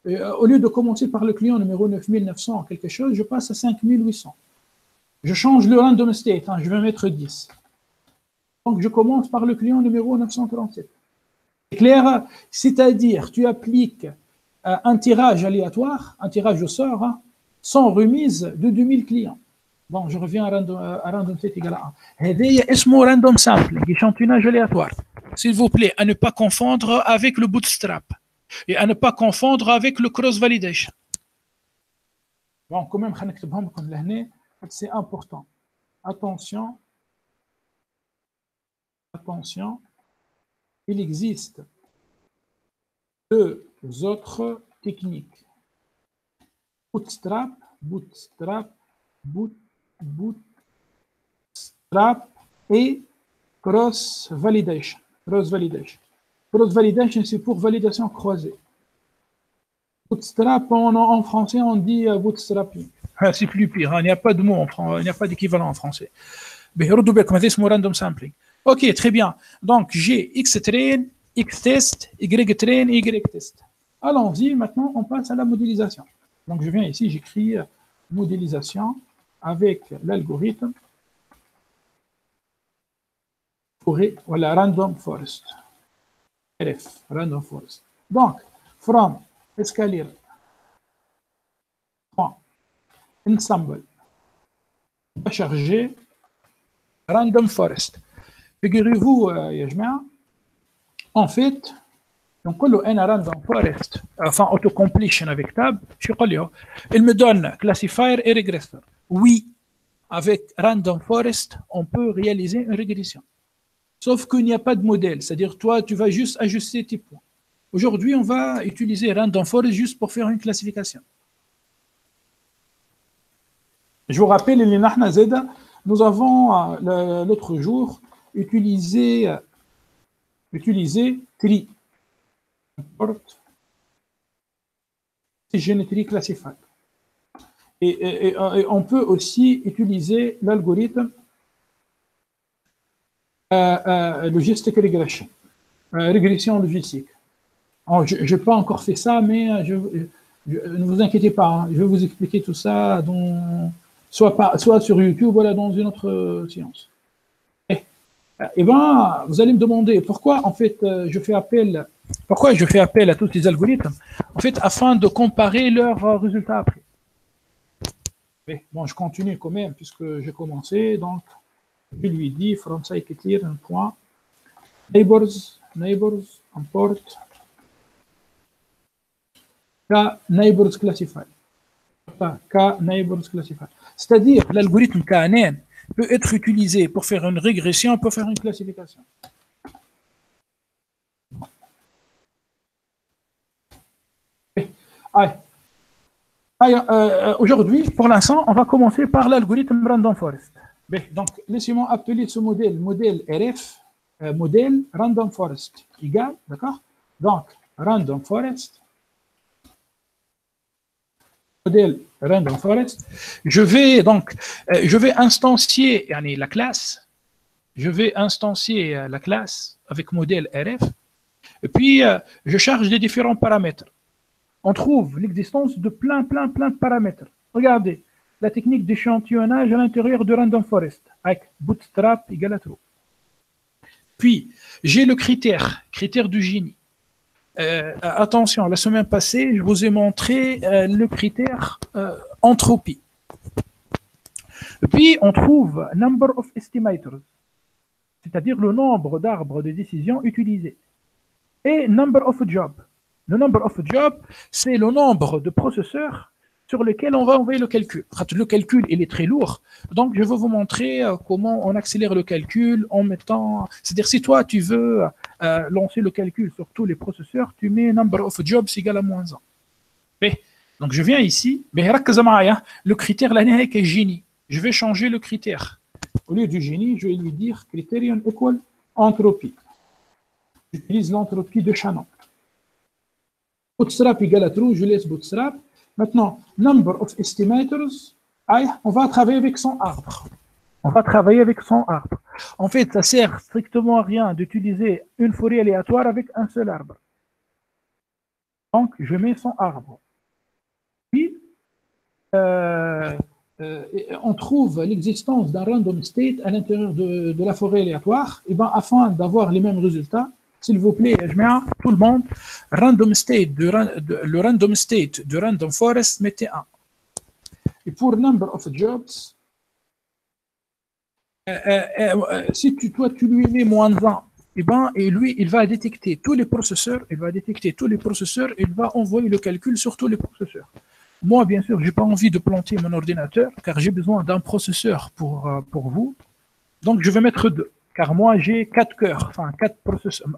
Au lieu de commencer par le client numéro 9900 quelque chose, je passe à 5800. Je change le random state, je vais mettre 10. Donc, je commence par le client numéro 937. C'est clair? C'est-à-dire, tu appliques un tirage aléatoire, un tirage au sort, sans remise de 2000 clients. Bon, je reviens à random set égal à 1. C'est random sampling, échantillonnage aléatoire. S'il vous plaît, à ne pas confondre avec le bootstrap et à ne pas confondre avec le cross-validation. Bon, quand même, c'est important. Attention. Attention, il existe deux autres techniques. Bootstrap et cross-validation. Cross-validation, c'est pour validation croisée. Bootstrap, en français, on dit bootstrapping. C'est plus pire, il n'y a pas de mot, il n'y a pas d'équivalent en français. Mais c'est random sampling. Ok, très bien. Donc, j'ai Xtrain, Xtest, Ytrain et Ytest. Allons-y, maintenant, on passe à la modélisation. Donc, je viens ici, j'écris modélisation avec l'algorithme voilà, Random Forest. RF, Random Forest. Donc, from escalier, ensemble, on va charger Random Forest. Figurez-vous, en fait, donc, quand on a random forest, enfin, autocompletion avec tab, il me donne classifier et régresseur. Oui, avec random forest, on peut réaliser une régression. Sauf qu'il n'y a pas de modèle, c'est-à-dire, toi, tu vas juste ajuster tes points. Aujourd'hui, on va utiliser random forest juste pour faire une classification. Je vous rappelle, nous avons l'autre jour utiliser tree génétique classified et on peut aussi utiliser l'algorithme logistic regression, régression logistique. Je n'ai pas encore fait ça, mais ne vous inquiétez pas, je vais vous expliquer tout ça soit sur YouTube ou dans une autre séance. Eh bien, vous allez me demander pourquoi, en fait, je fais appel à tous ces algorithmes, en fait, afin de comparer leurs résultats après. Mais, bon, je continue quand même, puisque j'ai commencé, donc, je lui dis, from scikit-learn, un point, neighbors, import, k-neighbors classified. K-neighbors classified. C'est-à-dire, l'algorithme KNN peut être utilisé pour faire une régression, pour faire une classification. Aujourd'hui, pour l'instant, on va commencer par l'algorithme Random Forest. Donc, laissez-moi appeler ce modèle RF, modèle Random Forest, égal, d'accord? Donc, Random Forest, modèle Random Forest, je vais instancier la classe, avec modèle RF, et puis je charge les différents paramètres. On trouve l'existence de plein de paramètres. Regardez, la technique d'échantillonnage à l'intérieur de Random Forest, avec bootstrap égale à true. Puis, j'ai le critère du génie. Attention, la semaine passée, je vous ai montré le critère entropie. Et puis, on trouve number of estimators, c'est-à-dire le nombre d'arbres de décision utilisés. Et number of job. Le number of job, c'est le nombre de processeurs sur lequel on va envoyer le calcul. Le calcul, il est très lourd. Donc, je vais vous montrer comment on accélère le calcul en mettant... C'est-à-dire, si toi, tu veux lancer le calcul sur tous les processeurs, tu mets number of jobs égale à -1. Donc, je viens ici. Le critère, là, est génie. Je vais changer le critère. Au lieu du génie, je vais lui dire criterion equal entropie. J'utilise l'entropie de Shannon. Bootstrap égale à true, je laisse bootstrap. Maintenant, number of estimators, on va travailler avec son arbre. On va travailler avec son arbre. En fait, ça sert strictement à rien d'utiliser une forêt aléatoire avec un seul arbre. Donc, je mets son arbre. Puis, on trouve l'existence d'un random state à l'intérieur de la forêt aléatoire. Et ben, afin d'avoir les mêmes résultats, s'il vous plaît, tout le monde, random state le random state de random forest, mettez 1. Et pour number of jobs, si toi tu lui mets -1, et lui, il va détecter tous les processeurs, il va envoyer le calcul sur tous les processeurs. Moi, bien sûr, je n'ai pas envie de planter mon ordinateur, car j'ai besoin d'un processeur pour vous. Donc, je vais mettre 2. Car moi, j'ai 4 cœurs, enfin 4 processeurs.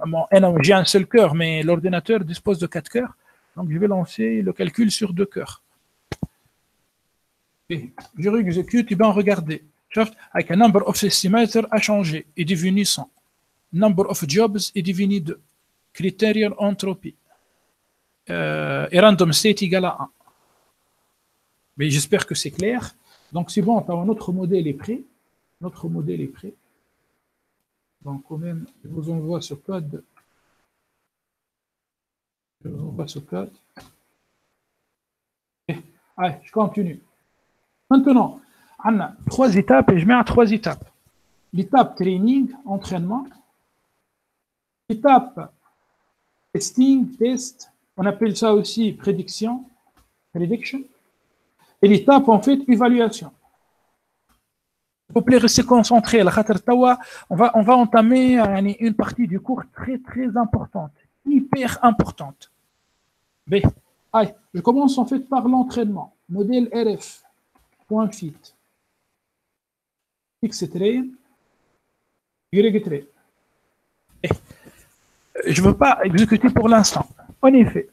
J'ai un seul cœur, mais l'ordinateur dispose de 4 cœurs. Donc, je vais lancer le calcul sur 2 cœurs. Et je réexécute, et bien regardez. Avec un number of estimators a changé, est devenu 100. Number of jobs est devenu 2. Criterion entropie. Et random state égale à 1. Mais j'espère que c'est clair. Donc, c'est bon, notre modèle est prêt. Notre modèle est prêt. Donc, quand même, je vous envoie ce code. Allez, je continue. Maintenant, on a 3 étapes et je mets à 3 étapes. L'étape training, entraînement. L'étape testing, test. On appelle ça aussi prediction. Et l'étape, en fait, évaluation. S'il vous plaît, restez concentrés. On va entamer une partie du cours très, très importante, hyper importante. Allez, je commence en fait par l'entraînement. Modèle RF, point fit. X trait, Y trait. Je ne veux pas exécuter pour l'instant. En effet,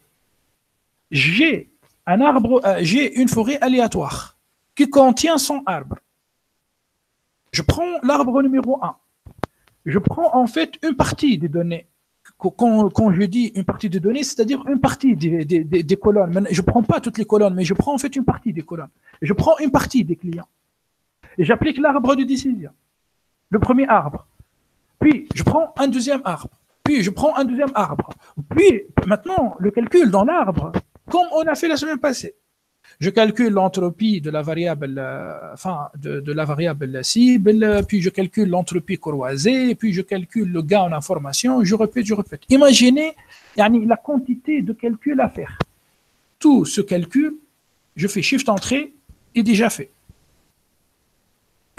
j'ai un arbre, j'ai une forêt aléatoire qui contient son arbre. Je prends l'arbre numéro 1. Je prends en fait une partie des données. Quand je dis une partie des données, c'est-à-dire une partie des colonnes. Je ne prends pas toutes les colonnes, mais je prends en fait une partie des colonnes. Je prends une partie des clients. Et j'applique l'arbre de décision. Le premier arbre. Puis, je prends un deuxième arbre. Puis, je prends un deuxième arbre. Puis, maintenant, le calcul dans l'arbre, comme on a fait la semaine passée. Je calcule l'entropie de la variable, de la variable cible, puis je calcule l'entropie croisée, puis je calcule le gain en information, je répète. Imaginez la quantité de calcul à faire. Tout ce calcul, je fais Shift-Entrée, est déjà fait.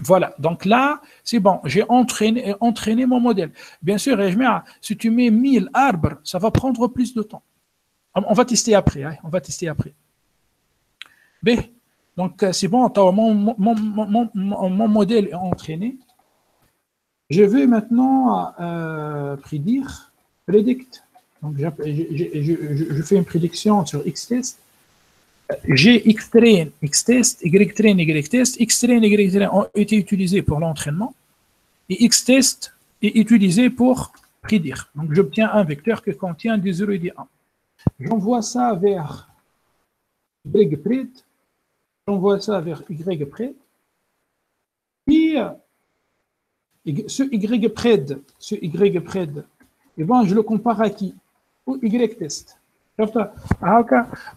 Voilà, donc là, c'est bon, j'ai entraîné mon modèle. Bien sûr, si tu mets 1000 arbres, ça va prendre plus de temps. On va tester après, donc c'est bon, mon modèle est entraîné. Je vais maintenant predict. Donc je fais une prédiction sur Xtest. J'ai Xtrain, Xtest, Ytrain, Ytest. Xtrain et Ytrain ont été utilisés pour l'entraînement et Xtest est utilisé pour prédire. Donc j'obtiens un vecteur qui contient des 0 et des 1. J'envoie ça vers YPred. J'envoie ça vers YPred. Puis, ce YPred, je le compare à qui? Au YTest.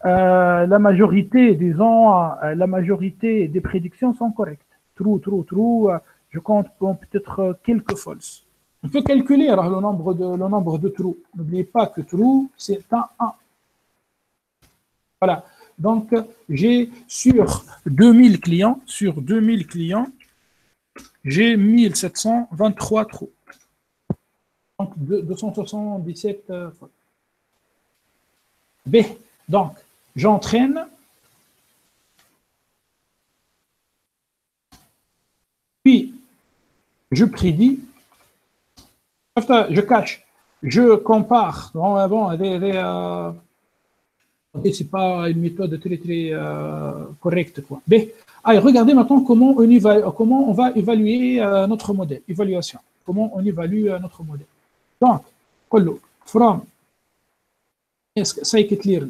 La majorité, la majorité des prédictions sont correctes. True, je compte peut-être quelques false. On peut calculer le nombre de true. N'oubliez pas que true, c'est un 1. Voilà. Donc, j'ai sur 2000 clients, j'ai 1723 trous. Donc, 277 fautes. B. Donc, j'entraîne je prédis, je cache, je compare. Bon, c'est pas une méthode très correcte, quoi. Mais allez, regardez maintenant comment on va évaluer notre modèle. Évaluation. Comment on évalue notre modèle. Donc, from ça est clair.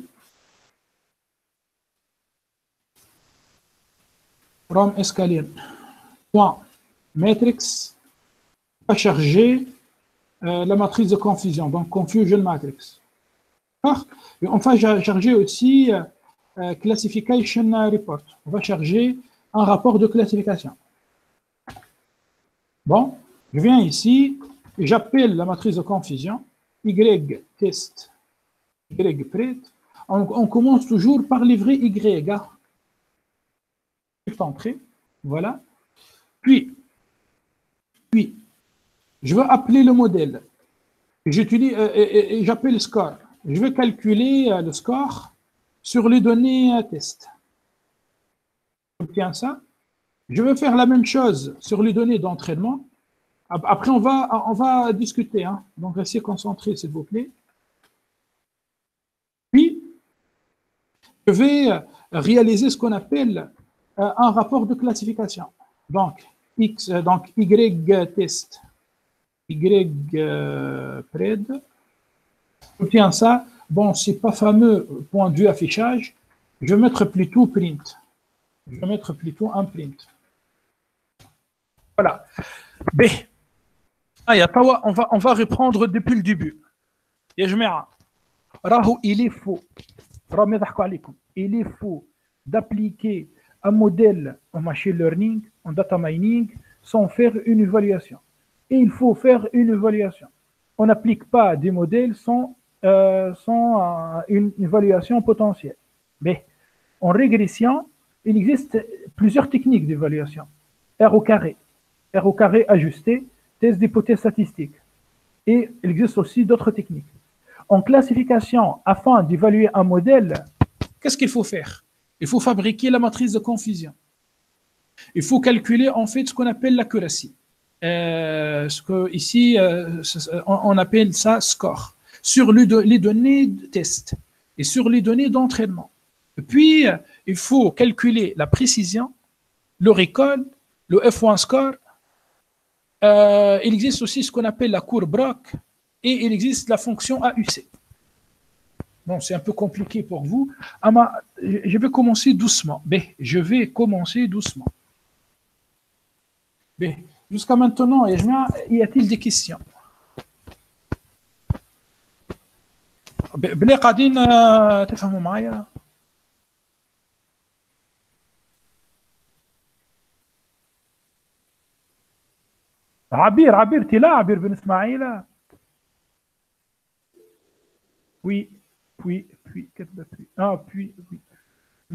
From escalier. Point matrix va charger la matrice de confusion, donc confusion matrix. Et on va charger aussi classification report. On va charger un rapport de classification. Bon, je viens ici, j'appelle la matrice de confusion Y test, Y prêt. On commence toujours par livrer Y. Entrée, voilà. Puis, je veux appeler le modèle. J'appelle score. Je vais calculer le score sur les données test. J'obtiens ça. Je vais faire la même chose sur les données d'entraînement. Après, on va discuter. Hein. Donc, restez concentrés, s'il vous plaît. Puis, je vais réaliser ce qu'on appelle un rapport de classification. Donc, Y test, Y pred. J'obtiens ça. Bon, c'est pas fameux point de vue affichage. Je vais mettre plutôt print. Je vais mettre plutôt un print. Voilà. B. On va reprendre depuis le début. يا جماعة راهو il est faux. راهم يضحكوا عليكم. Il est faux d'appliquer un modèle en machine learning, en data mining, sans faire une évaluation. Et il faut faire une évaluation. On n'applique pas des modèles sans une évaluation potentielle. Mais en régression, il existe plusieurs techniques d'évaluation. R au carré ajusté, test d'hypothèse statistique. Et il existe aussi d'autres techniques. En classification, afin d'évaluer un modèle, qu'est-ce qu'il faut faire? Il faut fabriquer la matrice de confusion. Il faut calculer en fait ce qu'on appelle l'accuracy. Ici, on appelle ça score. Sur les données de test et sur les données d'entraînement. Puis, il faut calculer la précision, le recall, le F1 score. Il existe aussi ce qu'on appelle la courbe Brock et il existe la fonction AUC. Bon, c'est un peu compliqué pour vous. Je vais commencer doucement. Je vais commencer doucement. Jusqu'à maintenant, y a-t-il des questions? بلي قاعدين تفهموا معايا؟ عبير تي لا عبير بن اسماعيل. Oui, puis, puis.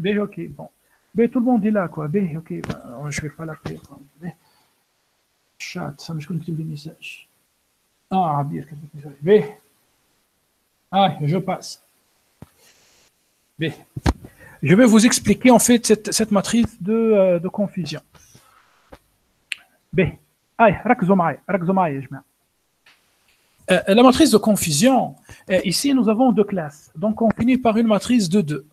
Ok, bon. Tout le monde est là, quoi. Ok, je vais pas l'appeler. Chat, ça me connecte les messages. Abir, je passe. Je vais vous expliquer en fait cette matrice de confusion. ركزوا معايا يا جماعة. La matrice de confusion, ici nous avons deux classes. Donc on finit par une matrice de 2.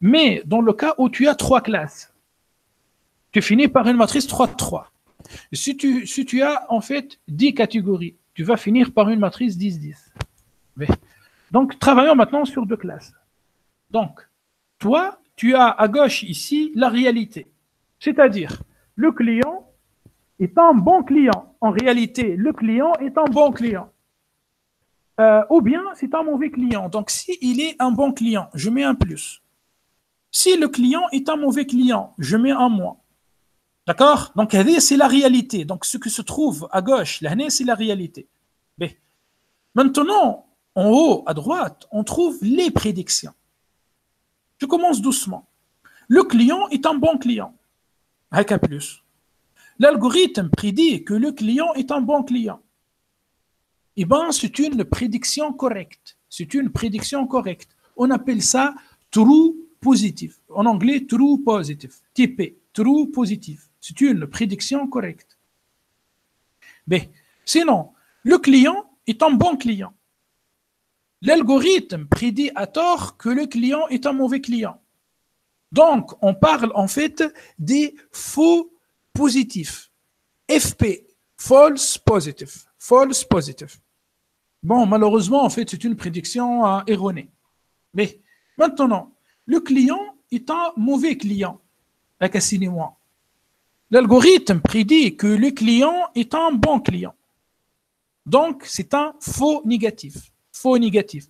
Mais dans le cas où tu as 3 classes, tu finis par une matrice 3-3. Si tu as en fait 10 catégories, tu vas finir par une matrice 10-10. Donc travaillons maintenant sur 2 classes. Donc, toi, tu as à gauche ici la réalité. C'est-à-dire, le client est un bon client. En réalité, le client est un bon client. Ou bien, c'est un mauvais client. Donc, s'il est un bon client, je mets un plus. Si le client est un mauvais client, je mets un moins. D'accord? Donc, c'est la réalité. Donc, ce qui se trouve à gauche, là, c'est la réalité. Maintenant, en haut, à droite, on trouve les prédictions. Je commence doucement. Le client est un bon client. Avec un plus. L'algorithme prédit que le client est un bon client. Eh bien, c'est une prédiction correcte. C'est une prédiction correcte. On appelle ça true positive. En anglais, true positive. TP, true positive. C'est une prédiction correcte. Mais sinon, le client est un bon client. L'algorithme prédit à tort que le client est un mauvais client. Donc, on parle en fait des faux positifs. FP, false positive. False positive. Bon, malheureusement, en fait, c'est une prédiction erronée. Mais maintenant, le client est un mauvais client. Moi. L'algorithme prédit que le client est un bon client. Donc, c'est un faux négatif. Faux négatif.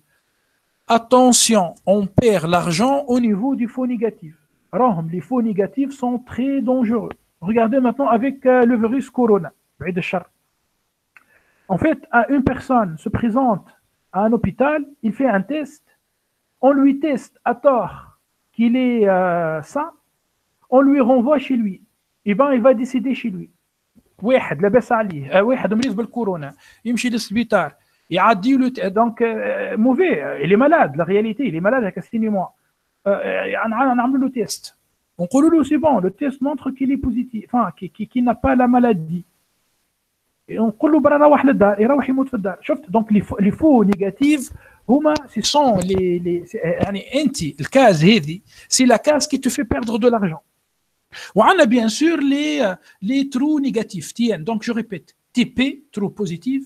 Attention, on perd l'argent au niveau du faux négatif. Alors, les faux négatifs sont très dangereux. Regardez maintenant avec le virus Corona. En fait, une personne se présente à un hôpital, il fait un test, on lui teste à tort qu'il est sain, on lui renvoie chez lui. Et bien, il va décider chez lui. واحد لاباس عليه واحد مريض بالكورونا يمشي للسبيطار يعدي له دونك موفي il est malade la réalité il est malade avec moi نعملوا له تيست ونقولوا له c'est bon le test montre qu'il est positif enfin qu'il n'a pas la maladie ونقول له برا روح للدار يروح يموت في الدار شفت دونك لي فو نيجاتيف هما سي سون لي يعني انت الكاز هذه سي لا كاز qui te fait perdre de l'argent. On a bien sûr les trous négatifs. Donc, je répète, TP, trou positif,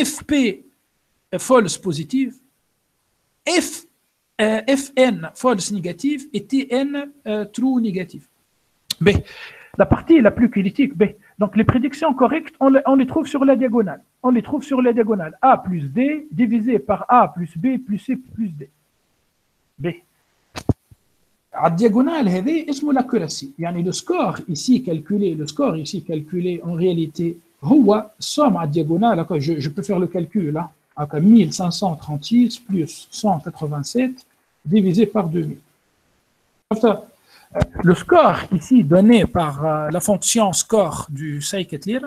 FP, false positive, FN, false négatif, et TN, trou négatif. B. La partie la plus critique, B. Donc, les prédictions correctes, on les trouve sur la diagonale. On les trouve sur la diagonale. A plus D divisé par A plus B plus C plus D. B. À diagonale, c'est l'accuracy. Le score ici calculé, en réalité, somme à diagonale, je peux faire le calcul là, 1536 plus 187 divisé par 2000. Le score ici donné par la fonction score du scikit-leer,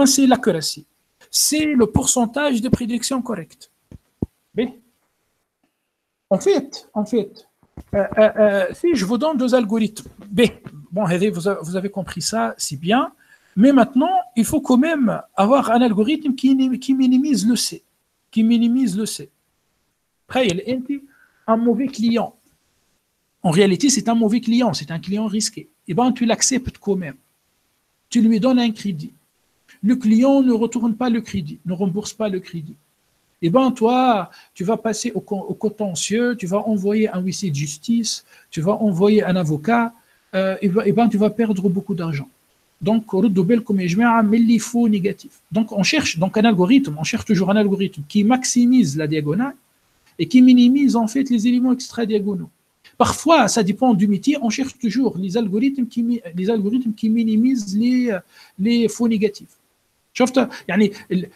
c'est l'accuracy. C'est le pourcentage de prédiction correcte. En fait, si je vous donne deux algorithmes, bon, vous avez compris ça, c'est bien, mais maintenant, il faut quand même avoir un algorithme qui minimise le C. Après, il est un mauvais client. En réalité, c'est un mauvais client, c'est un client risqué. Et bien, tu l'acceptes quand même. Tu lui donnes un crédit. Le client ne retourne pas le crédit, ne rembourse pas le crédit. Eh bien, toi, tu vas passer au contentieux, tu vas envoyer un huissier de justice, tu vas envoyer un avocat, et bien, tu vas perdre beaucoup d'argent. Donc, il faut négatif. Donc, on cherche toujours un algorithme qui maximise la diagonale et qui minimise en fait les éléments extra-diagonaux. Parfois, ça dépend du métier, on cherche toujours les algorithmes qui minimisent les faux négatifs. شفت يعني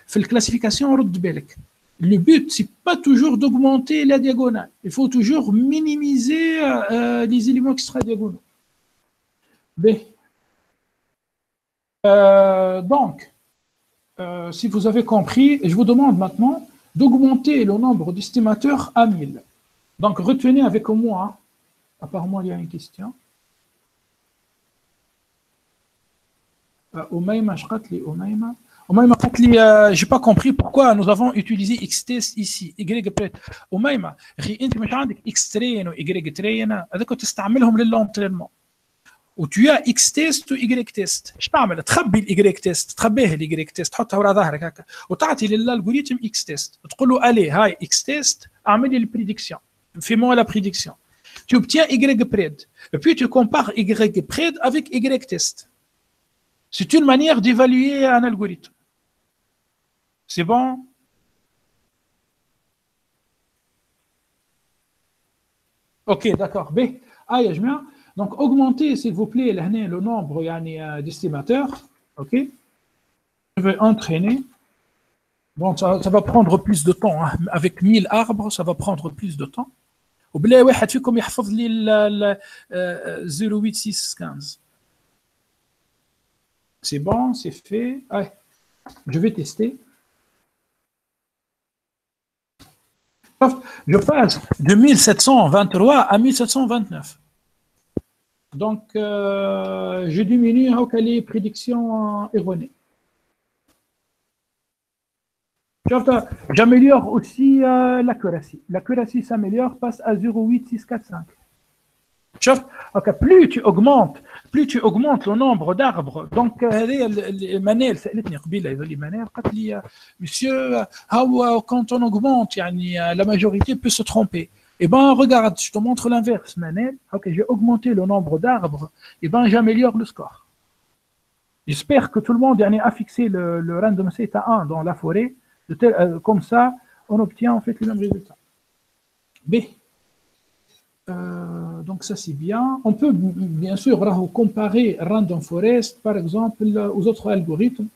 في الكلاسيفيكاسيون رد بالك. Le but, c'est pas toujours d'augmenter la diagonale. Il faut toujours minimiser les éléments extra-diagonaux. Donc, si vous avez compris, je vous demande maintenant d'augmenter le nombre d'estimateurs à 1000. Donc, retenez avec moi, apparemment il y a une question. Omaima, j'ai pas compris pourquoi nous avons utilisé X-test ici. Y-prêt. Omaima, انت مش عندك X-train و Y-train هذاك تستعملهم للانترينمون. وتو X-test و Y-test. ايش تعمل؟ تخبي الY-test، تخبيه الY-test، تحطها ورا ظهرك هكا وتعطي للالغوريثم X-test. تقول له الي هاي X-test اعمل لي البريدكسيون. Fais-moi la prédiction. Tu obtiens Y-prêt. Et puis tu compares Y-prêt avec Y-test. C'est une manière d'évaluer un algorithme. C'est bon? Ok, d'accord. B. Donc, augmentez, s'il vous plaît, le nombre d'estimateurs. Ok? Je vais entraîner. Bon, ça va prendre plus de temps. Hein. Avec 1000 arbres, ça va prendre plus de temps. وبلا واحد فيكم يحفظ لي 08615. C'est bon, c'est fait. Allez, je vais tester. Je passe de 1723 à 1729. Donc, je diminue les prédictions erronées. J'améliore aussi l'accuracy. L'accuracy s'améliore, passe à 0,8645. Plus tu augmentes le nombre d'arbres. Donc, Manel, monsieur, quand on augmente, la majorité peut se tromper. Eh bien, regarde, je te montre l'inverse, Manel. J'ai augmenté le nombre d'arbres. Eh bien, j'améliore le score. J'espère que tout le monde a fixé le random set à 1 dans la forêt. Comme ça, on obtient en fait les mêmes résultats. B. Donc ça c'est bien. On peut bien sûr comparer Random Forest par exemple aux autres algorithmes.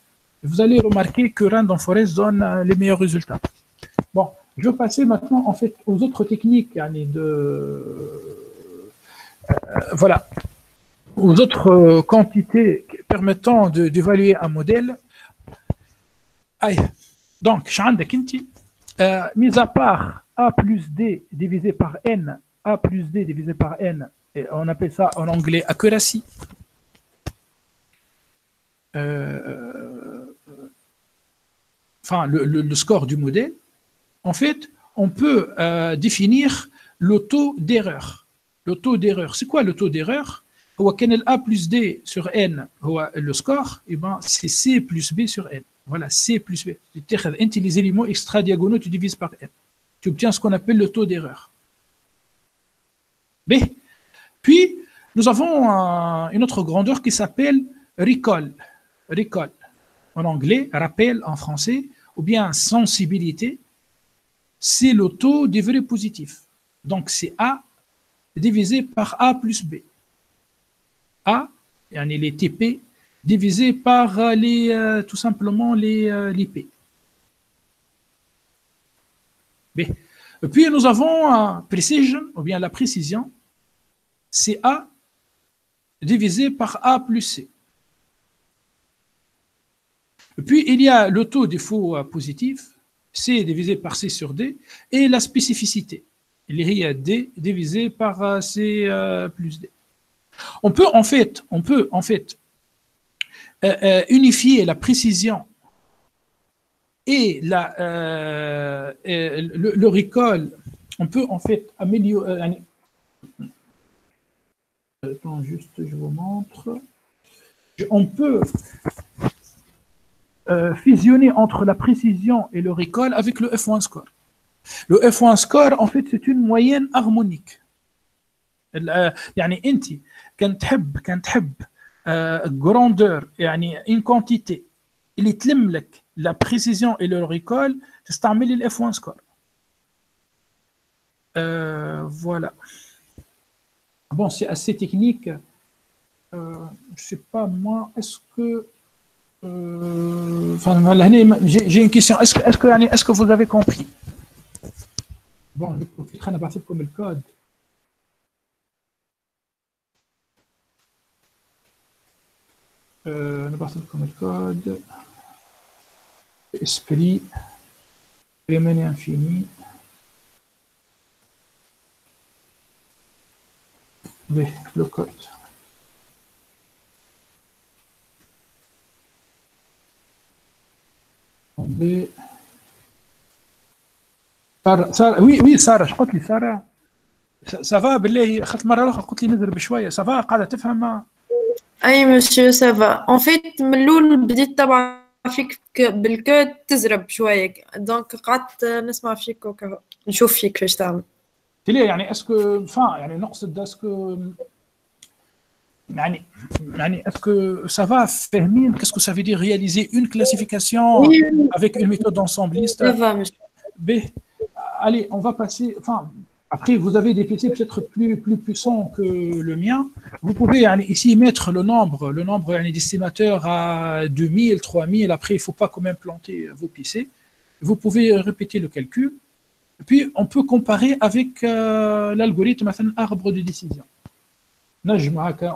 Vous allez remarquer que Random Forest donne les meilleurs résultats. Bon, je vais passer maintenant en fait aux autres techniques voilà, aux autres quantités permettant d'évaluer un modèle. Aïe. Donc, mis à part A plus D divisé par N, A plus D divisé par N, et on appelle ça en anglais accuracy. Enfin, le score du modèle. En fait, on peut définir le taux d'erreur. Le taux d'erreur, c'est quoi le taux d'erreur? Quand A plus D sur N, le score, eh ben, c'est C plus B sur N. Voilà, C plus B. Tu les éléments extra-diagonaux, tu divises par N. Tu obtiens ce qu'on appelle le taux d'erreur. B. Puis, nous avons une autre grandeur qui s'appelle recall. Recall. En anglais, rappel en français, ou bien sensibilité. C'est le taux des vrais positifs. Donc, c'est A divisé par A plus B. A, les TP, divisé par tout simplement les P. B. Et puis nous avons precision, ou bien la précision, c'est A divisé par A plus C. Et puis il y a le taux des faux positifs, C divisé par C sur D, et la spécificité, il y a D divisé par C plus D. On peut en fait unifier la précision et le recall. On peut en fait améliorer. Attends, juste, je vous montre. On peut fusionner entre la précision et le recall avec le F1 score. Le F1 score, en fait, c'est une moyenne harmonique. يعني انت كان تحب grandeur يعني une quantité اللي تلم لك la précision et le recall تستعمل ال F1 score. Voilà. Bon, c'est assez technique. Je sais pas moi, est-ce que j'ai une question. Est-ce que vous avez compris? Bon, je profite de passer comme le code. نبسط لكم الكود esprit remanie infini le code. oui سارة اش قلت لي سارة سافا بالله اخذت مرة اخرى قلت لي نضرب بشوية سافا قاعدة تفهم اي مسيو سافا اون فيت من الاول بديت طبعا فيك بالكود تزرب شويه دونك قعدت نسمع فيك نشوف فيك كيفاش تعمل يعني اسكو يعني نقصد اسكو يعني اسكو سافا فاهمين كاسكو ça veut dire réaliser une classification avec une méthode ensembliste. Ça va monsieur. Allez, on va passer après, vous avez des PC peut-être plus puissants que le mien. Vous pouvez ici mettre le nombre d'estimateurs à 2000, 3000. Après, il ne faut pas quand même planter vos PC. Vous pouvez répéter le calcul. Et puis, on peut comparer avec l'algorithme arbre de décision.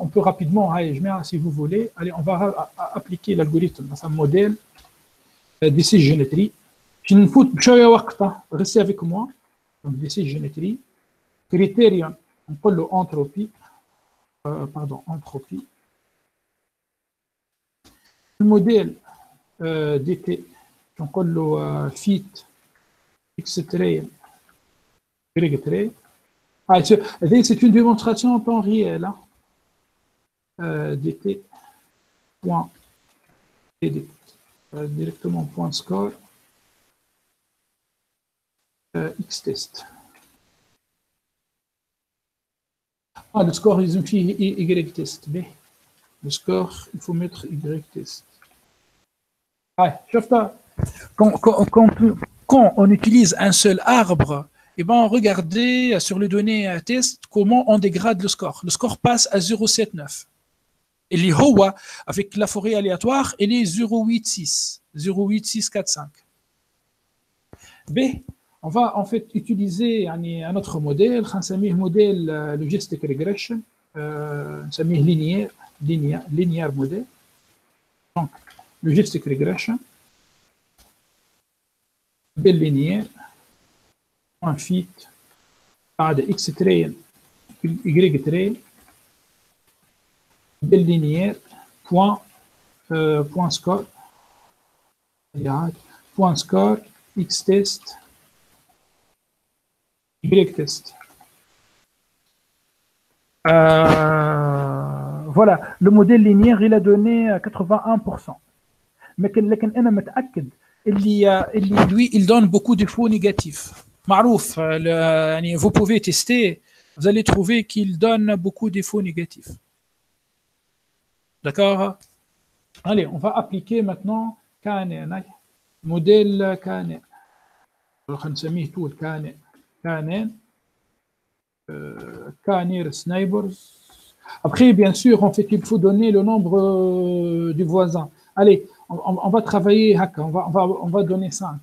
On peut rapidement, si vous voulez, allez, on va appliquer l'algorithme modèle decision tree. Je ne fous pas, restez avec moi. Donc, decision tree. Criterion, on peut le entropie. pardon, entropie. Le modèle d'été, donc le fit, x trait, y trait. Ah, c'est une démonstration en temps réel. Hein. Dt point dd, directement point score x test. Ah, le score, ils ont fait y test. B. Le score, il faut mettre y test. Ah, quand on utilise un seul arbre, eh ben, regardez sur les données test comment on dégrade le score. Le score passe à 0,79. Et les HOA, avec la forêt aléatoire, elle est 0,86. 0,8645. B, on va en fait utiliser un autre modèle, un modèle logistic regression, linéaire modèle. Donc, logistic regression, modèle linéaire, point fit, بعد x train, y train, modèle linéaire, point score, point score, x test, y test. Voilà, le modèle linéaire, il a donné 81%. Mais lui, il donne beaucoup de faux négatifs. Marouf, vous pouvez tester, vous allez trouver qu'il donne beaucoup de faux négatifs. D'accord? Allez, on va appliquer maintenant KNN. Modèle KNN. On va نسميه tout KNN. KNN. K-nearest neighbors. Après, bien sûr, en fait, il faut donner le nombre du voisin. Allez, on va travailler, on va donner 5.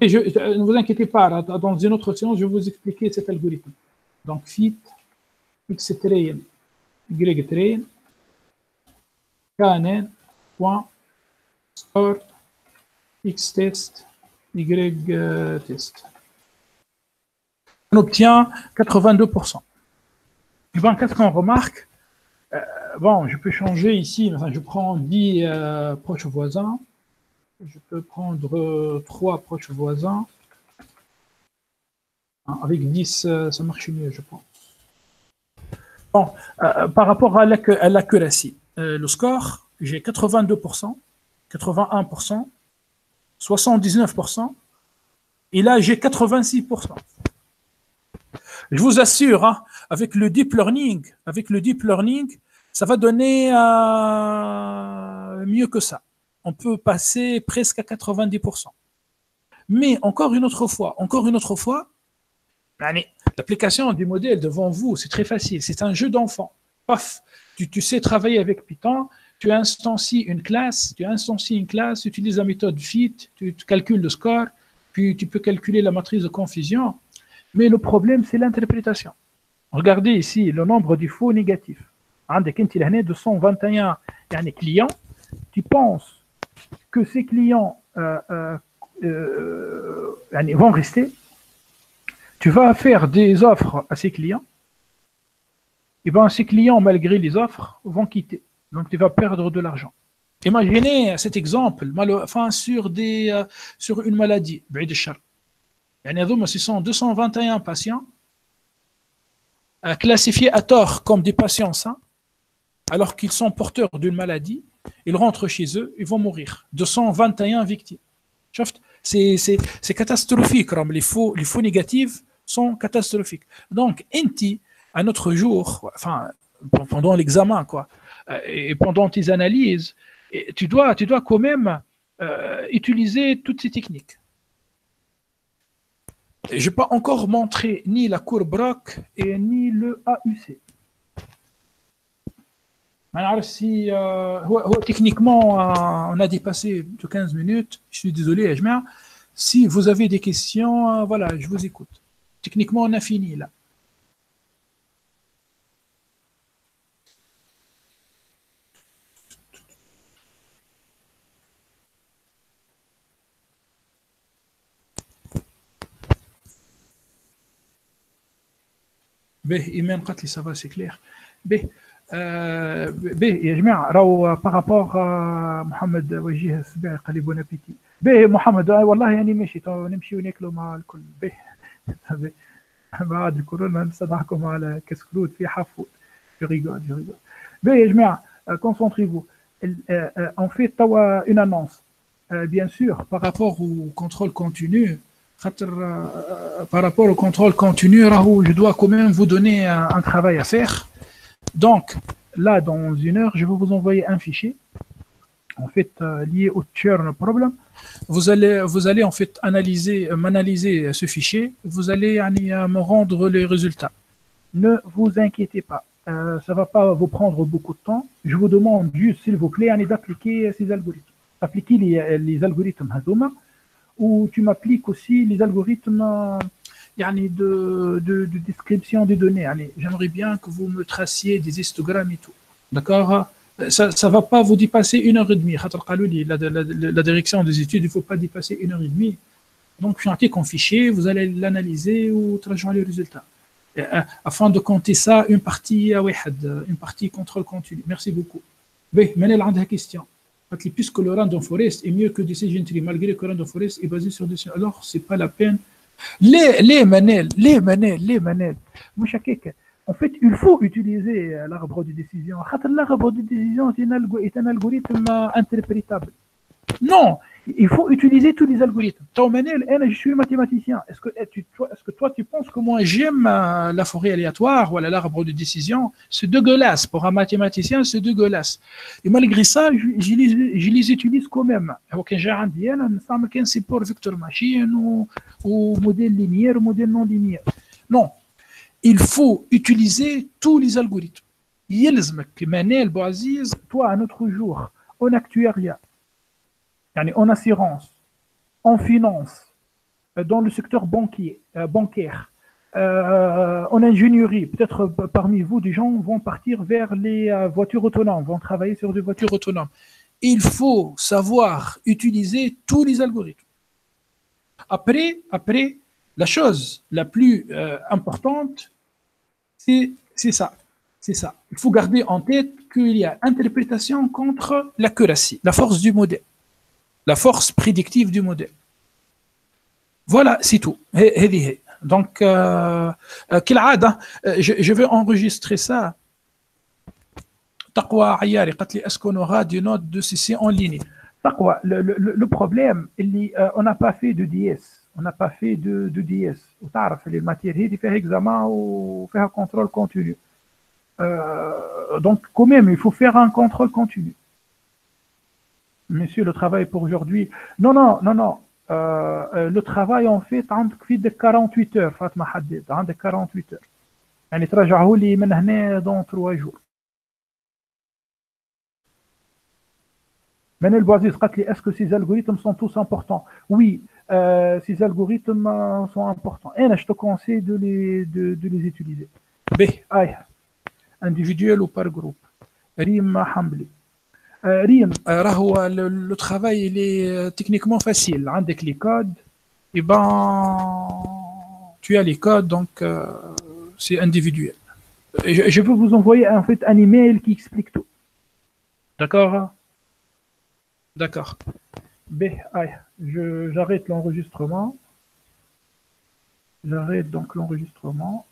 Et ne vous inquiétez pas, dans une autre séance, je vais vous expliquer cet algorithme. Donc, fit, x train, y train, knn, point, score, x test, y test. On obtient 82%. Et bien, qu'est-ce qu'on remarque? Bon, je peux changer ici, enfin, je prends 10 proches voisins, je peux prendre 3 proches voisins, avec 10, ça marche mieux, je pense. Bon, par rapport à l'accuracy, le score, j'ai 82%, 81%, 79%, et là, j'ai 86%. Je vous assure, hein, avec le deep learning, ça va donner mieux que ça. On peut passer presque à 90%. Mais encore une autre fois, l'application du modèle devant vous, c'est très facile. C'est un jeu d'enfant. Paf, tu sais travailler avec Python, tu instancies une classe, tu utilises la méthode fit, tu calcules le score, puis tu peux calculer la matrice de confusion. Mais le problème, c'est l'interprétation. Regardez ici le nombre de faux négatifs. عندك انت لهنا 221 يعني clients. Tu penses que ces clients vont rester. Tu vas faire des offres à ces clients. Et bien, ces clients, malgré les offres, vont quitter. Donc, tu vas perdre de l'argent. Imaginez cet exemple, sur une maladie. Ce sont 221 patients classifiés à tort comme des patients sains, alors qu'ils sont porteurs d'une maladie. Ils rentrent chez eux, ils vont mourir. 221 victimes. C'est catastrophique. Les faux négatifs sont catastrophiques. Donc, à notre jour, enfin, pendant l'examen, et pendant tes analyses, tu dois quand même utiliser toutes ces techniques. Je n'ai pas encore montré ni la courbe ROC et ni le AUC. Alors, si techniquement on a dépassé de 15 minutes, je suis désolé, Ajmer. Si vous avez des questions, voilà, je vous écoute. Techniquement, on a fini là. به إيمان قالت لي سافا سي كلير به به يا جماعة راهو بارابور محمد وجيه السباعي قال لي بون ابيتي به محمد والله يعني ماشي نمشيو ناكلوا مع الكل به بعد الكورونا نستضحكم على كسكروت في حفوت جو ريغول به يا جماعة concentrez-vous on fait توا une annonce bien sûr par rapport au contrôle continu par rapport au contrôle continu je dois quand même vous donner un travail à faire. Donc, là, dans une heure, je vais vous envoyer un fichier, en fait, lié au churn problem. Vous allez en fait m'analyser ce fichier. Vous allez me rendre les résultats. Ne vous inquiétez pas. Ça ne va pas vous prendre beaucoup de temps. Je vous demande juste, s'il vous plaît, d'appliquer ces algorithmes. Appliquer les algorithmes Hadouma, ou tu m'appliques aussi les algorithmes de description des données. J'aimerais bien que vous me traciez des histogrammes et tout. D'accord? Ça ne va pas vous dépasser 1h30. La direction des études, il ne faut pas dépasser 1h30. Donc, je suis en fichier, vous allez l'analyser ou traduire les résultats. Afin de compter ça, une partie contrôle continu. Merci beaucoup. Oui, Manel a une question. Puisque le random forest est mieux que decision tree, malgré que le random forest est basé sur decision, alors c'est pas la peine. Les Manel. En fait, il faut utiliser l'arbre de décision. L'arbre de décision est un algorithme interprétable. Non, il faut utiliser tous les algorithmes. Manel, je suis mathématicien. Est-ce que toi, tu penses que moi, j'aime la forêt aléatoire ou l'arbre de décision? C'est dégueulasse. Pour un mathématicien, c'est dégueulasse. Et malgré ça, je les utilise quand même. C'est pour vector machine ou modèle linéaire ou modèle non linéaire. Non, il faut utiliser tous les algorithmes. يلزمك Manel Bouaziz, toi, un autre jour, en actuariat, en assurance, en finance, dans le secteur bancaire, en ingénierie, peut-être parmi vous, des gens vont partir vers les voitures autonomes, vont travailler sur des voitures autonomes. Il faut savoir utiliser tous les algorithmes. Après, la chose la plus importante, c'est ça. Il faut garder en tête qu'il y a interprétation contre l'accuracy, la force du modèle. La force prédictive du modèle. Voilà, c'est tout. Donc, je vais enregistrer ça. Taqwa Ayari, est-ce qu'on aura des notes de CC en ligne? Taqwa, le problème, on n'a pas fait de DS. On n'a pas fait de DS. Les matières, il fait examen ou faire un contrôle continu. Donc, quand même, il faut faire un contrôle continu. Monsieur, le travail pour aujourd'hui. Non. Le travail, en fait, de 48 heures, Fatma Haddad, de 48 heures. يعني تراجعوا لي من هنا dans 3 jours. Manel Bouaziz, est-ce que ces algorithmes sont tous importants? Oui, ces algorithmes sont importants. Et je te conseille de les utiliser. B, individuel ou par groupe. Rim Hambli. Rim, le travail il est techniquement facile. Avec les codes, et tu as les codes, donc c'est individuel. Je peux vous envoyer en fait un email qui explique tout. D'accord? D'accord. J'arrête l'enregistrement. J'arrête donc l'enregistrement.